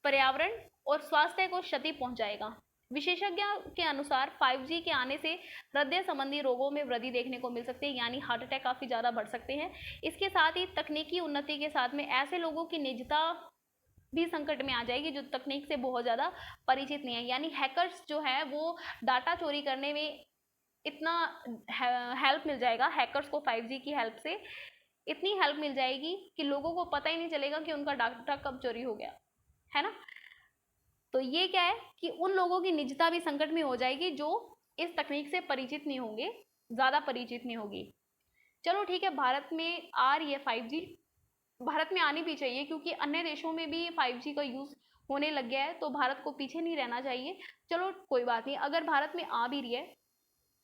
पर्यावरण और स्वास्थ्य को क्षति पहुंचाएगा। विशेषज्ञों के अनुसार 5G के आने से हृदय संबंधी रोगों में वृद्धि देखने को मिल सकती है, यानी हार्ट अटैक काफी ज्यादा बढ़ सकते हैं। इसके साथ ही तकनीकी उन्नति के साथ में ऐसे लोगों की निजता भी संकट में आ जाएगी जो तकनीक से बहुत ज्यादा परिचित नहीं है। यानी हैकर्स जो है वो डाटा चोरी करने में इतना हेल्प मिल जाएगा हैकर्स को, 5G की हेल्प से इतनी हेल्प मिल जाएगी कि लोगों को पता ही नहीं चलेगा कि उनका डाटा कब चोरी हो गया, है ना। तो ये क्या है कि उन लोगों की निजता भी संकट में हो जाएगी जो इस तकनीक से परिचित नहीं होंगे, ज्यादा परिचित नहीं होगी। चलो ठीक है, भारत में आ रही है 5G, भारत में आनी भी चाहिए क्योंकि अन्य देशों में भी 5G का यूज होने लग गया है, तो भारत को पीछे नहीं रहना चाहिए। चलो कोई बात नहीं, अगर भारत में आ भी रही है,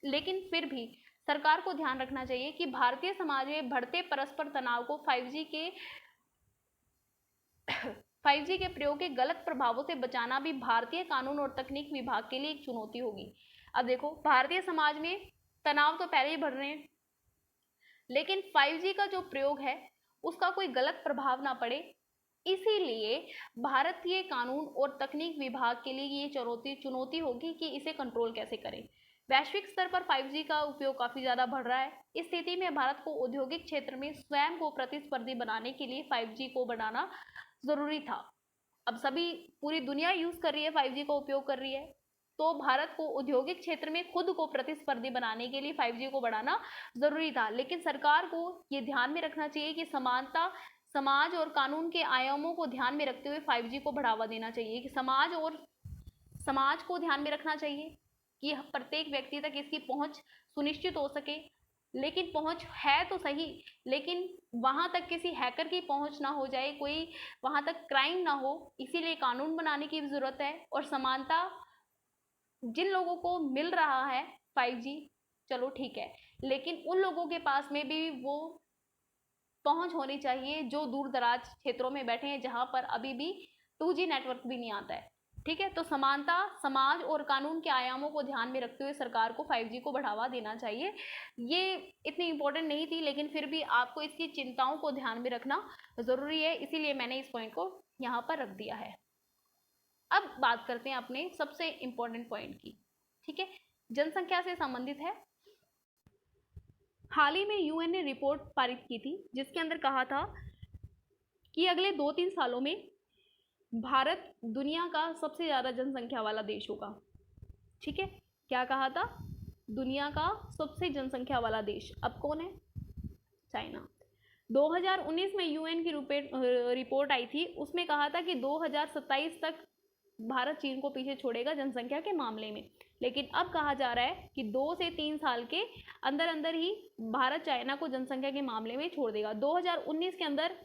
लेकिन फिर भी सरकार को ध्यान रखना चाहिए कि भारतीय समाज में बढ़ते परस्पर तनाव को 5G के प्रयोग के गलत प्रभावों से बचाना भी भारतीय कानून और तकनीक विभाग के लिए एक चुनौती होगी। अब देखो, भारतीय समाज में तनाव तो पहले ही बढ़ रहे हैं, लेकिन 5G का जो प्रयोग है उसका कोई गलत प्रभाव ना पड़े, इसीलिए भारतीय कानून और तकनीक विभाग के लिए ये चुनौती होगी कि इसे कंट्रोल कैसे करें। वैश्विक स्तर पर 5G का उपयोग काफी ज्यादा बढ़ रहा है। इस स्थिति में भारत को औद्योगिक क्षेत्र में स्वयं को प्रतिस्पर्धी बनाने के लिए 5G को बढ़ाना जरूरी था। अब पूरी दुनिया यूज कर रही है, 5G का उपयोग कर रही है, तो भारत को औद्योगिक क्षेत्र में खुद को प्रतिस्पर्धी बनाने के लिए 5G को बढ़ाना जरूरी था। लेकिन सरकार को ये ध्यान में रखना चाहिए कि समानता, समाज और कानून के आयामों को ध्यान में रखते हुए 5G को बढ़ावा देना चाहिए, कि समाज को ध्यान में रखना चाहिए कि प्रत्येक व्यक्ति तक इसकी पहुंच सुनिश्चित हो सके। लेकिन पहुंच है तो सही, लेकिन वहां तक किसी हैकर की पहुंच ना हो जाए, कोई वहां तक क्राइम ना हो, इसीलिए कानून बनाने की भी जरूरत है। और समानता जिन लोगों को मिल रहा है 5G, चलो ठीक है, लेकिन उन लोगों के पास में भी वो पहुंच होनी चाहिए जो दूर दराज क्षेत्रों में बैठे हैं, जहां पर अभी भी 2G नेटवर्क भी नहीं आता है। ठीक है, तो समानता, समाज और कानून के आयामों को ध्यान में रखते हुए सरकार को 5G को बढ़ावा देना चाहिए। ये इतनी इंपॉर्टेंट नहीं थी, लेकिन फिर भी आपको इसकी चिंताओं को ध्यान में रखना जरूरी है, इसीलिए मैंने इस पॉइंट को यहाँ पर रख दिया है। अब बात करते हैं अपने सबसे इंपॉर्टेंट पॉइंट की। ठीक है, जनसंख्या से संबंधित है। हाल ही में यूएन ने रिपोर्ट पारित की थी जिसके अंदर कहा था कि अगले 2-3 सालों में भारत दुनिया का सबसे ज्यादा जनसंख्या वाला देश होगा। ठीक है, क्या कहा था? दुनिया का सबसे जनसंख्या वाला देश। अब कौन है? चाइना। 2019 में यूएन की रिपोर्ट आई थी, उसमें कहा था कि 2027 तक भारत चीन को पीछे छोड़ेगा जनसंख्या के मामले में। लेकिन अब कहा जा रहा है कि 2 से 3 साल के अंदर अंदर ही भारत चाइना को जनसंख्या के मामले में छोड़ देगा। 2019 के अंदर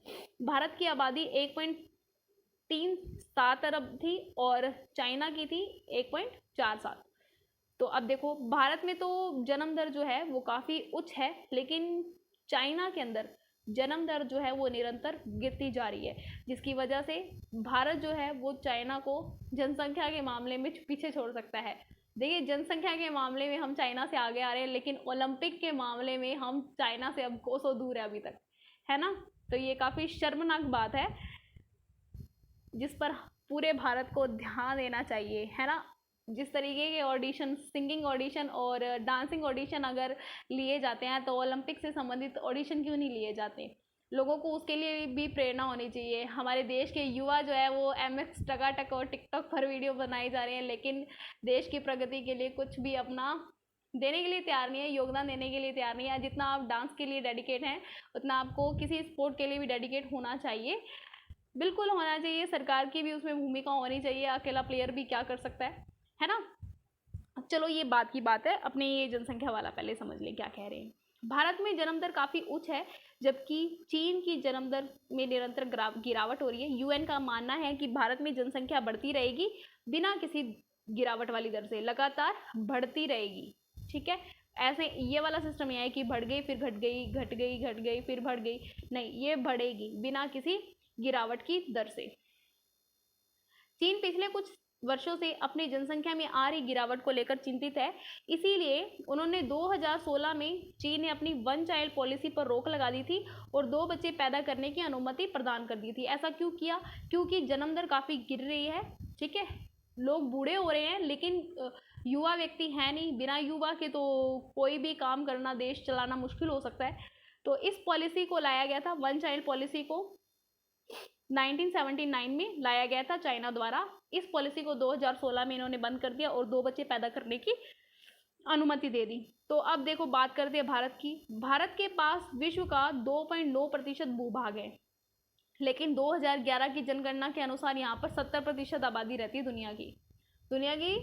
भारत की आबादी 1.37 अरब थी और चाइना की थी 1.47। तो अब देखो, भारत में तो जन्म दर जो है वो काफ़ी उच्च है, लेकिन चाइना के अंदर जन्म दर जो है वो निरंतर गिरती जा रही है, जिसकी वजह से भारत जो है वो चाइना को जनसंख्या के मामले में पीछे छोड़ सकता है। देखिए, जनसंख्या के मामले में हम चाइना से आगे आ रहे हैं, लेकिन ओलंपिक के मामले में हम चाइना से अब कोसों दूर है अभी तक, है ना। तो ये काफ़ी शर्मनाक बात है जिस पर पूरे भारत को ध्यान देना चाहिए, है ना। जिस तरीके के ऑडिशन, सिंगिंग ऑडिशन और डांसिंग ऑडिशन अगर लिए जाते हैं, तो ओलंपिक से संबंधित ऑडिशन क्यों नहीं लिए जाते? लोगों को उसके लिए भी प्रेरणा होनी चाहिए। हमारे देश के युवा जो है वो MX टकाटक और टिकटॉक पर वीडियो बनाए जा रहे हैं, लेकिन देश की प्रगति के लिए कुछ भी अपना देने के लिए तैयार नहीं है, योगदान देने के लिए तैयार नहीं है। जितना आप डांस के लिए डेडिकेट हैं उतना आपको किसी स्पोर्ट के लिए भी डेडिकेट होना चाहिए, बिल्कुल होना चाहिए। सरकार की भी उसमें भूमिका होनी चाहिए, अकेला प्लेयर भी क्या कर सकता है ना। चलो ये बात की बात है, अपने ये जनसंख्या वाला पहले समझ लें क्या कह रहे हैं। भारत में जन्म दर काफ़ी उच्च है, जबकि चीन की जन्म दर में निरंतर गिरावट हो रही है। UN का मानना है कि भारत में जनसंख्या बढ़ती रहेगी बिना किसी गिरावट वाली दर से, लगातार बढ़ती रहेगी। ठीक है, ऐसे ये वाला सिस्टम यह है कि बढ़ गई फिर घट गई, घट गई घट गई फिर बढ़ गई, नहीं, ये बढ़ेगी बिना किसी गिरावट की दर से। चीन पिछले कुछ वर्षों से अपनी जनसंख्या में आ रही गिरावट को लेकर चिंतित है, इसीलिए उन्होंने 2016 में चीन ने अपनी वन चाइल्ड पॉलिसी पर रोक लगा दी थी और 2 बच्चे पैदा करने की अनुमति प्रदान कर दी थी। ऐसा क्यों किया? क्योंकि जन्म दर काफ़ी गिर रही है। ठीक है, लोग बूढ़े हो रहे हैं लेकिन युवा व्यक्ति है नहीं, बिना युवा के तो कोई भी काम करना, देश चलाना मुश्किल हो सकता है। तो इस पॉलिसी को लाया गया था, वन चाइल्ड पॉलिसी को 1979 में लाया गया था चाइना द्वारा। इस पॉलिसी को 2016 में इन्होंने बंद कर दिया और 2 बच्चे पैदा करने की अनुमति दे दी। तो अब देखो बात करते हैं भारत की। भारत के पास विश्व का 2.9% भूभाग है, लेकिन 2011 की जनगणना के अनुसार यहाँ पर 70% आबादी रहती है दुनिया की।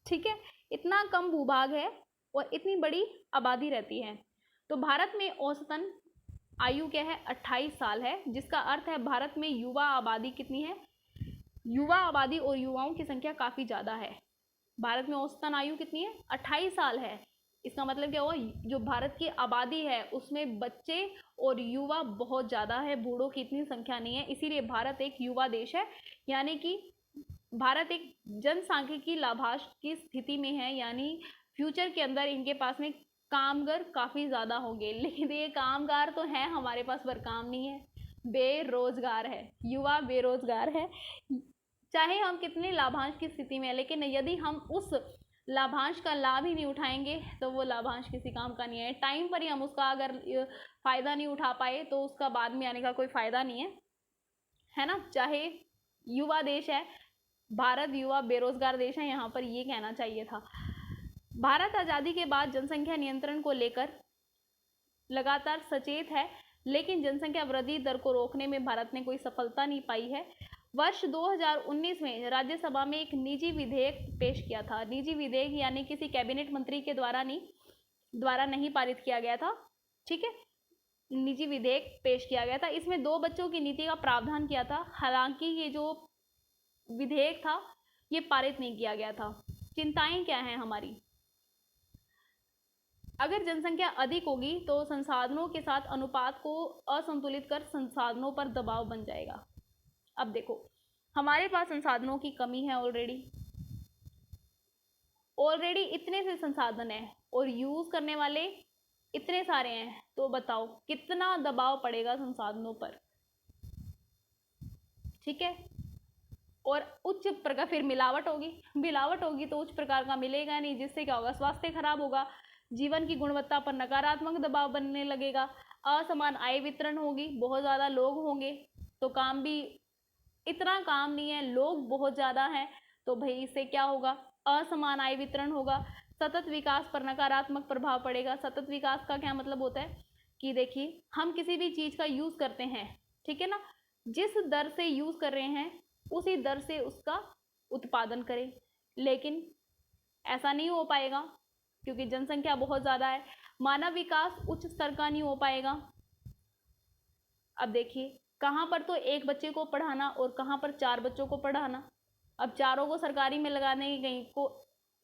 ठीक है, इतना कम भूभाग है और इतनी बड़ी आबादी रहती है। तो भारत में औसतन आयु क्या है? 28 साल है, जिसका अर्थ है भारत में युवा आबादी कितनी है? युवा आबादी और युवाओं की संख्या काफ़ी ज़्यादा है। भारत में औसतन आयु कितनी है? 28 साल है। इसका मतलब क्या हुआ? जो भारत की आबादी है उसमें बच्चे और युवा बहुत ज़्यादा है, बूढ़ों की इतनी संख्या नहीं है, इसीलिए भारत एक युवा देश है। यानी कि भारत एक जनसांख्यिकी लाभांश की स्थिति में है, यानी फ्यूचर के अंदर इनके पास में कामगार काफ़ी ज़्यादा होंगे। लेकिन ये कामगार तो हैं हमारे पास, पर काम नहीं है, बेरोजगार है, युवा बेरोजगार है। चाहे हम कितने लाभांश की स्थिति में है, लेकिन यदि हम उस लाभांश का लाभ ही नहीं उठाएंगे तो वो लाभांश किसी काम का नहीं है। टाइम पर ही हम उसका अगर फ़ायदा नहीं उठा पाए तो उसका बाद में आने का कोई फ़ायदा नहीं है ना। चाहे युवा देश है भारत, युवा बेरोजगार देश है, यहाँ पर ये कहना चाहिए था। भारत आज़ादी के बाद जनसंख्या नियंत्रण को लेकर लगातार सचेत है, लेकिन जनसंख्या वृद्धि दर को रोकने में भारत ने कोई सफलता नहीं पाई है। वर्ष 2019 में राज्यसभा में एक निजी विधेयक पेश किया था। निजी विधेयक यानी किसी कैबिनेट मंत्री के द्वारा नहीं पारित किया गया था। ठीक है, निजी विधेयक पेश किया गया था। इसमें 2 बच्चों की नीति का प्रावधान किया था। हालांकि ये जो विधेयक था ये पारित नहीं किया गया था। चिंताएं क्या हैं हमारी? अगर जनसंख्या अधिक होगी तो संसाधनों के साथ अनुपात को असंतुलित कर संसाधनों पर दबाव बन जाएगा। अब देखो, हमारे पास संसाधनों की कमी है ऑलरेडी इतने से संसाधन है और यूज करने वाले इतने सारे हैं, तो बताओ कितना दबाव पड़ेगा संसाधनों पर। ठीक है, और उच्च प्रकार फिर मिलावट होगी तो उच्च प्रकार का मिलेगा नहीं, जिससे क्या होगा? स्वास्थ्य खराब होगा, जीवन की गुणवत्ता पर नकारात्मक दबाव बनने लगेगा, असमान आय वितरण होगी, बहुत ज़्यादा लोग होंगे तो काम भी इतना काम नहीं है, लोग बहुत ज़्यादा हैं तो भाई इससे क्या होगा? असमान आय वितरण होगा। सतत विकास पर नकारात्मक प्रभाव पड़ेगा। सतत विकास का क्या मतलब होता है कि देखिए, हम किसी भी चीज़ का यूज़ करते हैं, ठीक है ना, जिस दर से यूज़ कर रहे हैं उसी दर से उसका उत्पादन करें, लेकिन ऐसा नहीं हो पाएगा क्योंकि जनसंख्या बहुत ज़्यादा है। मानव विकास उच्च स्तर का नहीं हो पाएगा। अब देखिए, कहाँ पर तो 1 बच्चे को पढ़ाना और कहाँ पर 4 बच्चों को पढ़ाना। अब चारों को सरकारी में लगाने की कहीं को,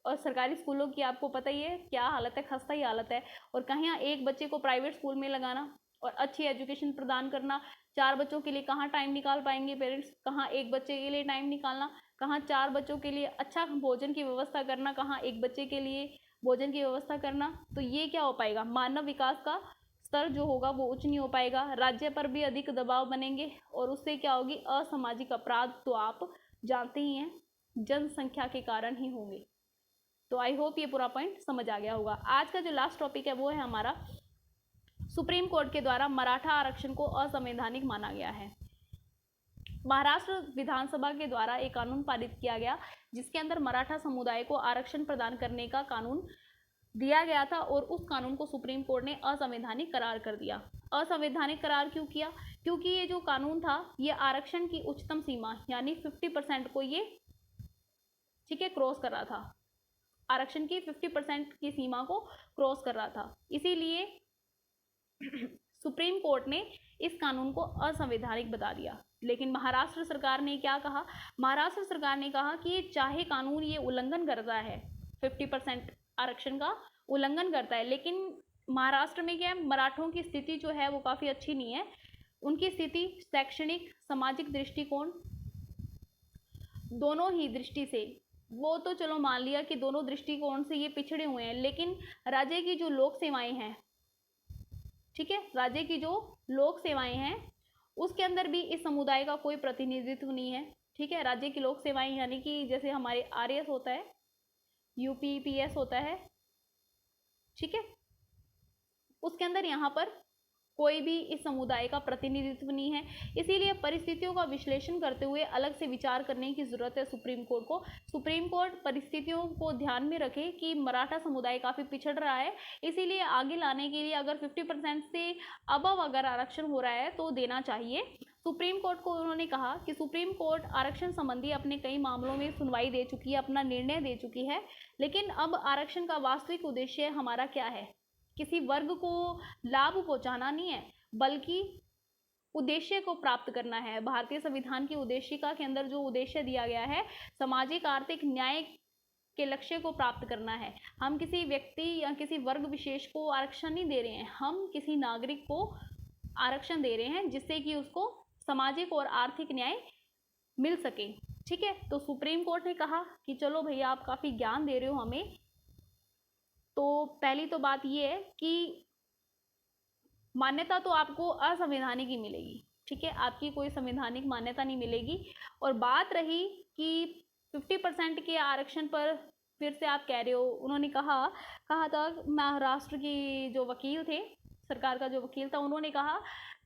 और सरकारी स्कूलों की आपको पता ही है क्या हालत है, खस्ता ही हालत है। और कहीं 1 बच्चे को प्राइवेट स्कूल में लगाना और अच्छी एजुकेशन प्रदान करना, 4 बच्चों के लिए कहाँ टाइम निकाल पाएंगे पेरेंट्स? कहाँ 1 बच्चे के लिए टाइम निकालना, कहाँ 4 बच्चों के लिए अच्छा भोजन की व्यवस्था करना, कहाँ 1 बच्चे के लिए भोजन की व्यवस्था करना। तो ये क्या हो पाएगा? मानव विकास का स्तर जो होगा वो उच्च नहीं हो पाएगा। राज्य पर भी अधिक दबाव बनेंगे और उससे क्या होगी? असामाजिक अपराध तो आप जानते ही हैं, जनसंख्या के कारण ही होंगे। तो आई होप ये पूरा पॉइंट समझ आ गया होगा। आज का जो लास्ट टॉपिक है वो है हमारा सुप्रीम कोर्ट के द्वारा मराठा आरक्षण को असंवैधानिक माना गया है। महाराष्ट्र विधानसभा के द्वारा एक कानून पारित किया गया जिसके अंदर मराठा समुदाय को आरक्षण प्रदान करने का कानून दिया गया था और उस कानून को सुप्रीम कोर्ट ने असंवैधानिक करार कर दिया। असंवैधानिक करार क्यों किया? क्योंकि ये जो कानून था ये आरक्षण की उच्चतम सीमा यानी 50% को ये ठीक है क्रॉस कर रहा था, आरक्षण की 50% की सीमा को क्रॉस कर रहा था। इसीलिए सुप्रीम कोर्ट ने इस कानून को असंवैधानिक बता दिया। लेकिन महाराष्ट्र सरकार ने क्या कहा? महाराष्ट्र सरकार ने कहा कि चाहे कानून ये उल्लंघन करता है, 50% आरक्षण का उल्लंघन करता है, लेकिन महाराष्ट्र में क्या है, मराठों की स्थिति जो है वो काफ़ी अच्छी नहीं है। उनकी स्थिति शैक्षणिक सामाजिक दृष्टिकोण दोनों ही दृष्टि से, वो तो चलो मान लिया कि दोनों दृष्टिकोण से ये पिछड़े हुए हैं, लेकिन राज्य की जो लोक सेवाएं हैं, ठीक है, राज्य की जो लोक सेवाएं हैं उसके अंदर भी इस समुदाय का कोई प्रतिनिधित्व नहीं है। ठीक है, राज्य की लोक सेवाएं यानी कि जैसे हमारे आरएएस होता है, यूपीपीएस होता है, ठीक है, उसके अंदर यहाँ पर कोई भी इस समुदाय का प्रतिनिधित्व नहीं है। इसीलिए परिस्थितियों का विश्लेषण करते हुए अलग से विचार करने की जरूरत है सुप्रीम कोर्ट को। सुप्रीम कोर्ट परिस्थितियों को ध्यान में रखे कि मराठा समुदाय काफ़ी पिछड़ रहा है, इसीलिए आगे लाने के लिए अगर 50% से अबव अगर आरक्षण हो रहा है तो देना चाहिए। सुप्रीम कोर्ट को उन्होंने कहा कि सुप्रीम कोर्ट आरक्षण संबंधी अपने कई मामलों में सुनवाई दे चुकी है, अपना निर्णय दे चुकी है, लेकिन अब आरक्षण का वास्तविक उद्देश्य हमारा क्या है? किसी वर्ग को लाभ पहुंचाना नहीं है, बल्कि उद्देश्य को प्राप्त करना है। भारतीय संविधान की उद्देशिका के अंदर जो उद्देश्य दिया गया है, सामाजिक आर्थिक न्याय के लक्ष्य को प्राप्त करना है। हम किसी व्यक्ति या किसी वर्ग विशेष को आरक्षण नहीं दे रहे हैं, हम किसी नागरिक को आरक्षण दे रहे हैं जिससे कि उसको सामाजिक और आर्थिक न्याय मिल सके। ठीक है, तो सुप्रीम कोर्ट ने कहा कि चलो भैया आप काफ़ी ज्ञान दे रहे हो हमें, तो पहली तो बात ये है कि मान्यता तो आपको असंवैधानिक ही मिलेगी। ठीक है, आपकी कोई संवैधानिक मान्यता नहीं मिलेगी। और बात रही कि 50% के आरक्षण पर फिर से आप कह रहे हो, उन्होंने कहा था महाराष्ट्र की जो वकील थे, सरकार का जो वकील था, उन्होंने कहा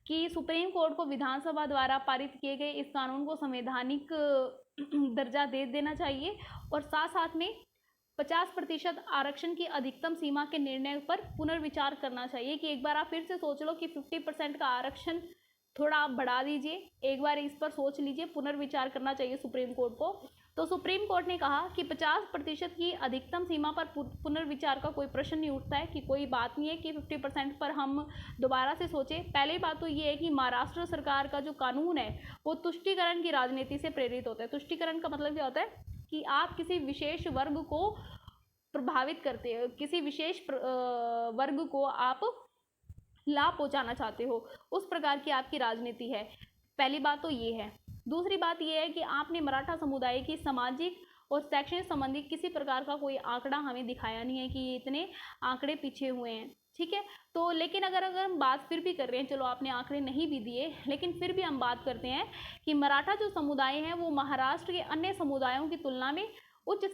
कि सुप्रीम कोर्ट को विधानसभा द्वारा पारित किए गए इस कानून को संवैधानिक दर्जा दे देना चाहिए और साथ साथ में 50% आरक्षण की अधिकतम सीमा के निर्णय पर पुनर्विचार करना चाहिए कि एक बार आप फिर से सोच लो कि 50% का आरक्षण थोड़ा आप बढ़ा दीजिए, एक बार इस पर सोच लीजिए, पुनर्विचार करना चाहिए सुप्रीम कोर्ट को। तो सुप्रीम कोर्ट ने कहा कि 50% की अधिकतम सीमा पर पुनर्विचार का कोई प्रश्न नहीं उठता है, कि कोई बात नहीं है कि 50% पर हम दोबारा से सोचें। पहली बात तो ये है कि महाराष्ट्र सरकार का जो कानून है वो तुष्टीकरण की राजनीति से प्रेरित होता है। तुष्टीकरण का मतलब क्या होता है कि आप किसी विशेष वर्ग को प्रभावित करते हो, किसी विशेष वर्ग को आप लाभ पहुंचाना चाहते हो, उस प्रकार की आपकी राजनीति है। पहली बात तो ये है। दूसरी बात ये है कि आपने मराठा समुदाय की सामाजिक और शैक्षणिक संबंधी किसी प्रकार का कोई आंकड़ा हमें दिखाया नहीं है कि ये इतने आंकड़े पीछे हुए हैं। ठीक है, तो लेकिन अगर हम बात फिर भी कर रहे हैं, चलो आपने आंकड़े नहीं भी दिए, लेकिन फिर भी हम बात करते हैं कि मराठा जो समुदाय है वो महाराष्ट्र के अन्य समुदायों की तुलना में उच्च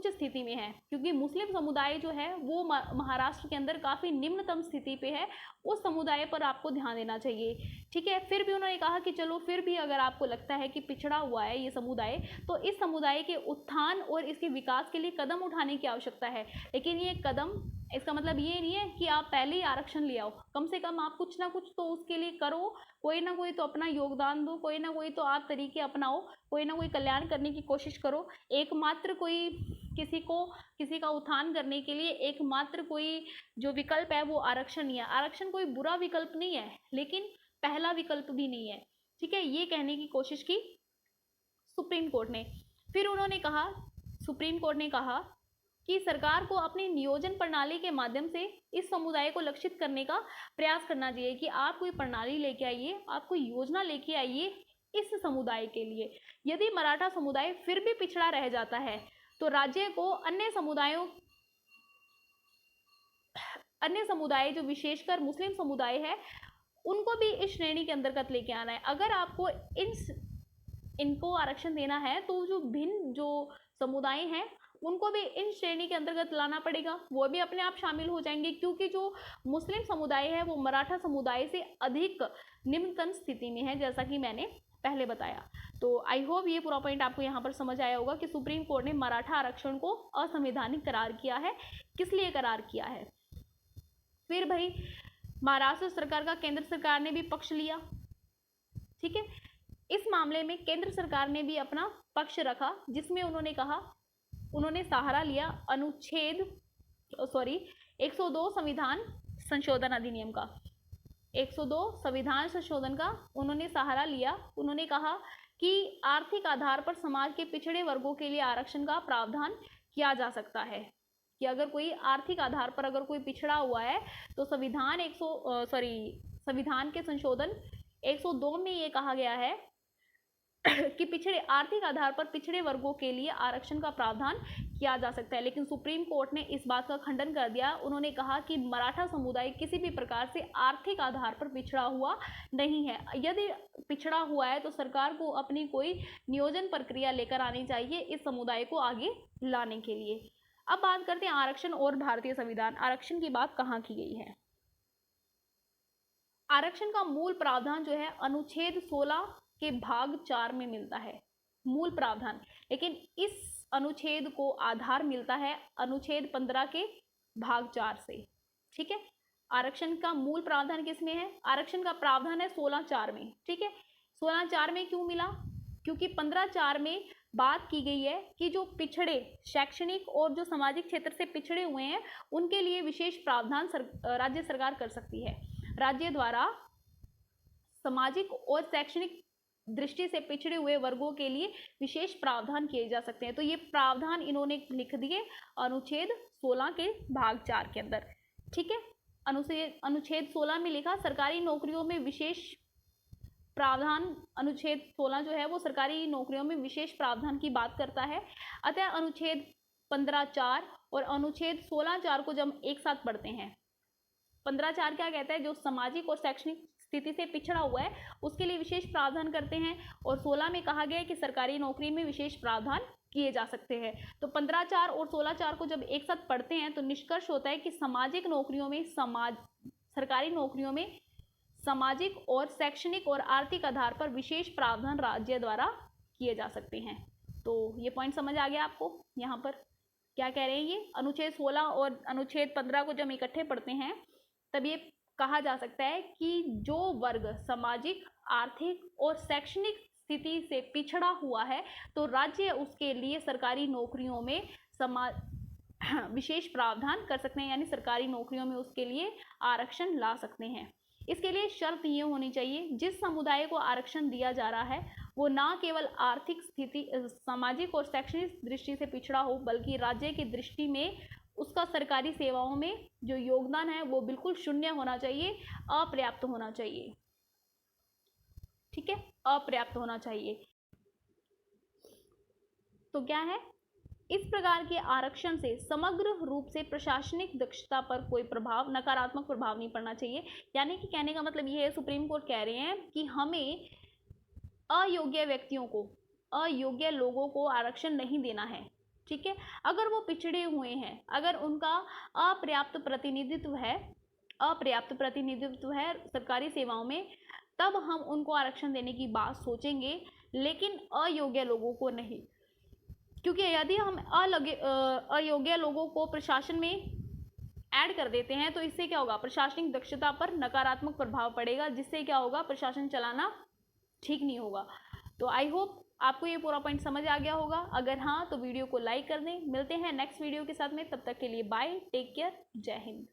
स्थिति में है, क्योंकि मुस्लिम समुदाय जो है वो महाराष्ट्र के अंदर काफ़ी निम्नतम स्थिति पे है। उस समुदाय पर आपको ध्यान देना चाहिए। ठीक है, फिर भी उन्होंने कहा कि चलो फिर भी अगर आपको लगता है कि पिछड़ा हुआ है ये समुदाय, तो इस समुदाय के उत्थान और इसके विकास के लिए कदम उठाने की आवश्यकता है। लेकिन ये कदम, इसका मतलब ये नहीं है कि आप पहले ही आरक्षण ले आओ, कम से कम आप कुछ ना कुछ तो उसके लिए करो, कोई ना कोई तो अपना योगदान दो, कोई ना कोई तो आप तरीके अपनाओ, कोई ना कोई कल्याण करने की कोशिश करो। एकमात्र कोई किसी का उत्थान करने के लिए एकमात्र कोई जो विकल्प है वो आरक्षण नहीं है। आरक्षण कोई बुरा विकल्प नहीं है, लेकिन पहला विकल्प भी नहीं है। ठीक है, ये कहने की कोशिश की सुप्रीम कोर्ट ने। फिर उन्होंने कहा, सुप्रीम कोर्ट ने कहा कि सरकार को अपनी नियोजन प्रणाली के माध्यम से इस समुदाय को लक्षित करने का प्रयास करना चाहिए कि आप कोई प्रणाली लेके आइए, आप कोई योजना लेके आइए इस समुदाय के लिए। यदि मराठा समुदाय फिर भी पिछड़ा रह जाता है तो राज्य को अन्य समुदाय जो विशेषकर मुस्लिम समुदाय है उनको भी इस श्रेणी के अंतर्गत लेके आना है। अगर आपको इनको आरक्षण देना है तो जो भिन्न जो समुदाय हैं उनको भी इन श्रेणी के अंतर्गत लाना पड़ेगा, वो भी अपने आप शामिल हो जाएंगे, क्योंकि जो मुस्लिम समुदाय है वो मराठा समुदाय से अधिक निम्नतम स्थिति में है, जैसा कि मैंने पहले बताया। तो आई होप ये पूरा पॉइंट आपको यहाँ पर समझ आया होगा कि सुप्रीम कोर्ट ने मराठा आरक्षण को असंवैधानिक करार किया है। किस लिए करार किया है? फिर भाई महाराष्ट्र सरकार का केंद्र सरकार ने भी पक्ष लिया, ठीक है। इस मामले में केंद्र सरकार ने भी अपना पक्ष रखा, जिसमें उन्होंने सहारा लिया अनुच्छेद 102 संविधान संशोधन अधिनियम का, 102 संविधान संशोधन का उन्होंने सहारा लिया। उन्होंने कहा कि आर्थिक आधार पर समाज के पिछड़े वर्गों के लिए आरक्षण का प्रावधान किया जा सकता है, कि अगर कोई आर्थिक आधार पर अगर कोई पिछड़ा हुआ है तो संविधान के संशोधन 102 में ये कहा गया है कि आर्थिक आधार पर पिछड़े वर्गों के लिए आरक्षण का प्रावधान किया जा सकता है। लेकिन सुप्रीम कोर्ट ने इस बात का खंडन कर दिया। उन्होंने कहा कि मराठा समुदाय किसी भी प्रकार से आर्थिक आधार पर पिछड़ा हुआ नहीं है। यदि पिछड़ा हुआ है तो सरकार को अपनी कोई नियोजन प्रक्रिया लेकर आनी चाहिए इस समुदाय को आगे लाने के लिए। अब बात करते हैं आरक्षण और भारतीय संविधान। आरक्षण की बात कहाँ की गई है? आरक्षण का मूल प्रावधान जो है अनुच्छेद 16 के भाग 4 में मिलता है, मूल प्रावधान। लेकिन इस अनुच्छेद को आधार मिलता है अनुच्छेद 15 के भाग 4 से, ठीक है। आरक्षण का मूल प्रावधान किसमें है? आरक्षण का प्रावधान है 16(4) में, ठीक है। 16(4) में क्यों मिला? क्योंकि 15(4) में बात की गई है कि जो पिछड़े शैक्षणिक और जो सामाजिक क्षेत्र से पिछड़े हुए हैं उनके लिए विशेष प्रावधान राज्य सरकार कर सकती है। राज्य द्वारा सामाजिक और शैक्षणिक दृष्टि से पिछड़े हुए वर्गों के लिए विशेष प्रावधान किए जा सकते हैं। तो ये प्रावधान इन्होंने लिख दिए अनुच्छेद 16 के भाग 4 के अंदर, ठीक है। अनुच्छेद 16 में लिखा सरकारी नौकरियों में विशेष प्रावधान। अनुच्छेद 16 जो है वो सरकारी नौकरियों में विशेष प्रावधान की बात करता है। अतः अनुच्छेद 15(4) और अनुच्छेद 16(4) को जब एक साथ पढ़ते हैं, 15(4) क्या कहता है? जो सामाजिक और शैक्षणिक स्थिति से पिछड़ा हुआ है उसके लिए विशेष प्रावधान करते हैं। और 16 में कहा गया है कि सरकारी नौकरी में विशेष प्रावधान किए जा सकते हैं। तो 15(4) और 16(4) को जब एक साथ पढ़ते हैं तो निष्कर्ष होता है कि सामाजिक नौकरियों में सरकारी नौकरियों में सामाजिक और शैक्षणिक और आर्थिक आधार पर विशेष प्रावधान राज्य द्वारा किए जा सकते हैं। तो ये पॉइंट समझ आ गया आपको? यहाँ पर क्या कह रहे हैं ये? अनुच्छेद 16 और अनुच्छेद 15 को जब इकट्ठे पढ़ते हैं तब ये कहा जा सकता है कि जो वर्ग सामाजिक, आर्थिक और शैक्षणिक स्थिति से पिछड़ा हुआ है तो राज्य उसके लिए सरकारी नौकरियों में विशेष प्रावधान कर सकते हैं, यानी सरकारी नौकरियों में उसके लिए आरक्षण ला सकते हैं। इसके लिए शर्त ये होनी चाहिए जिस समुदाय को आरक्षण दिया जा रहा है वो ना केवल आर्थिक स्थिति, सामाजिक और शैक्षणिक दृष्टि से पिछड़ा हो, बल्कि राज्य की दृष्टि में उसका सरकारी सेवाओं में जो योगदान है वो बिल्कुल शून्य होना चाहिए, अपर्याप्त होना चाहिए, ठीक है, अपर्याप्त होना चाहिए। तो क्या है? इस प्रकार के आरक्षण से समग्र रूप से प्रशासनिक दक्षता पर कोई प्रभाव, नकारात्मक प्रभाव नहीं पड़ना चाहिए। यानी कि कहने का मतलब ये है, सुप्रीम कोर्ट कह रहे हैं कि हमें अयोग्य व्यक्तियों को, अयोग्य लोगों को आरक्षण नहीं देना है, ठीक है। अगर वो पिछड़े हुए हैं, अगर उनका अपर्याप्त प्रतिनिधित्व है सरकारी सेवाओं में, तब हम उनको आरक्षण देने की बात सोचेंगे, लेकिन अयोग्य लोगों को नहीं। क्योंकि यदि हम अयोग्य लोगों को प्रशासन में ऐड कर देते हैं तो इससे क्या होगा? प्रशासनिक दक्षता पर नकारात्मक प्रभाव पड़ेगा, जिससे क्या होगा? प्रशासन चलाना ठीक नहीं होगा। तो आई होप आपको ये पूरा पॉइंट समझ आ गया होगा। अगर हाँ तो वीडियो को लाइक कर दें। मिलते हैं नेक्स्ट वीडियो के साथ में, तब तक के लिए बाय, टेक केयर, जय हिंद।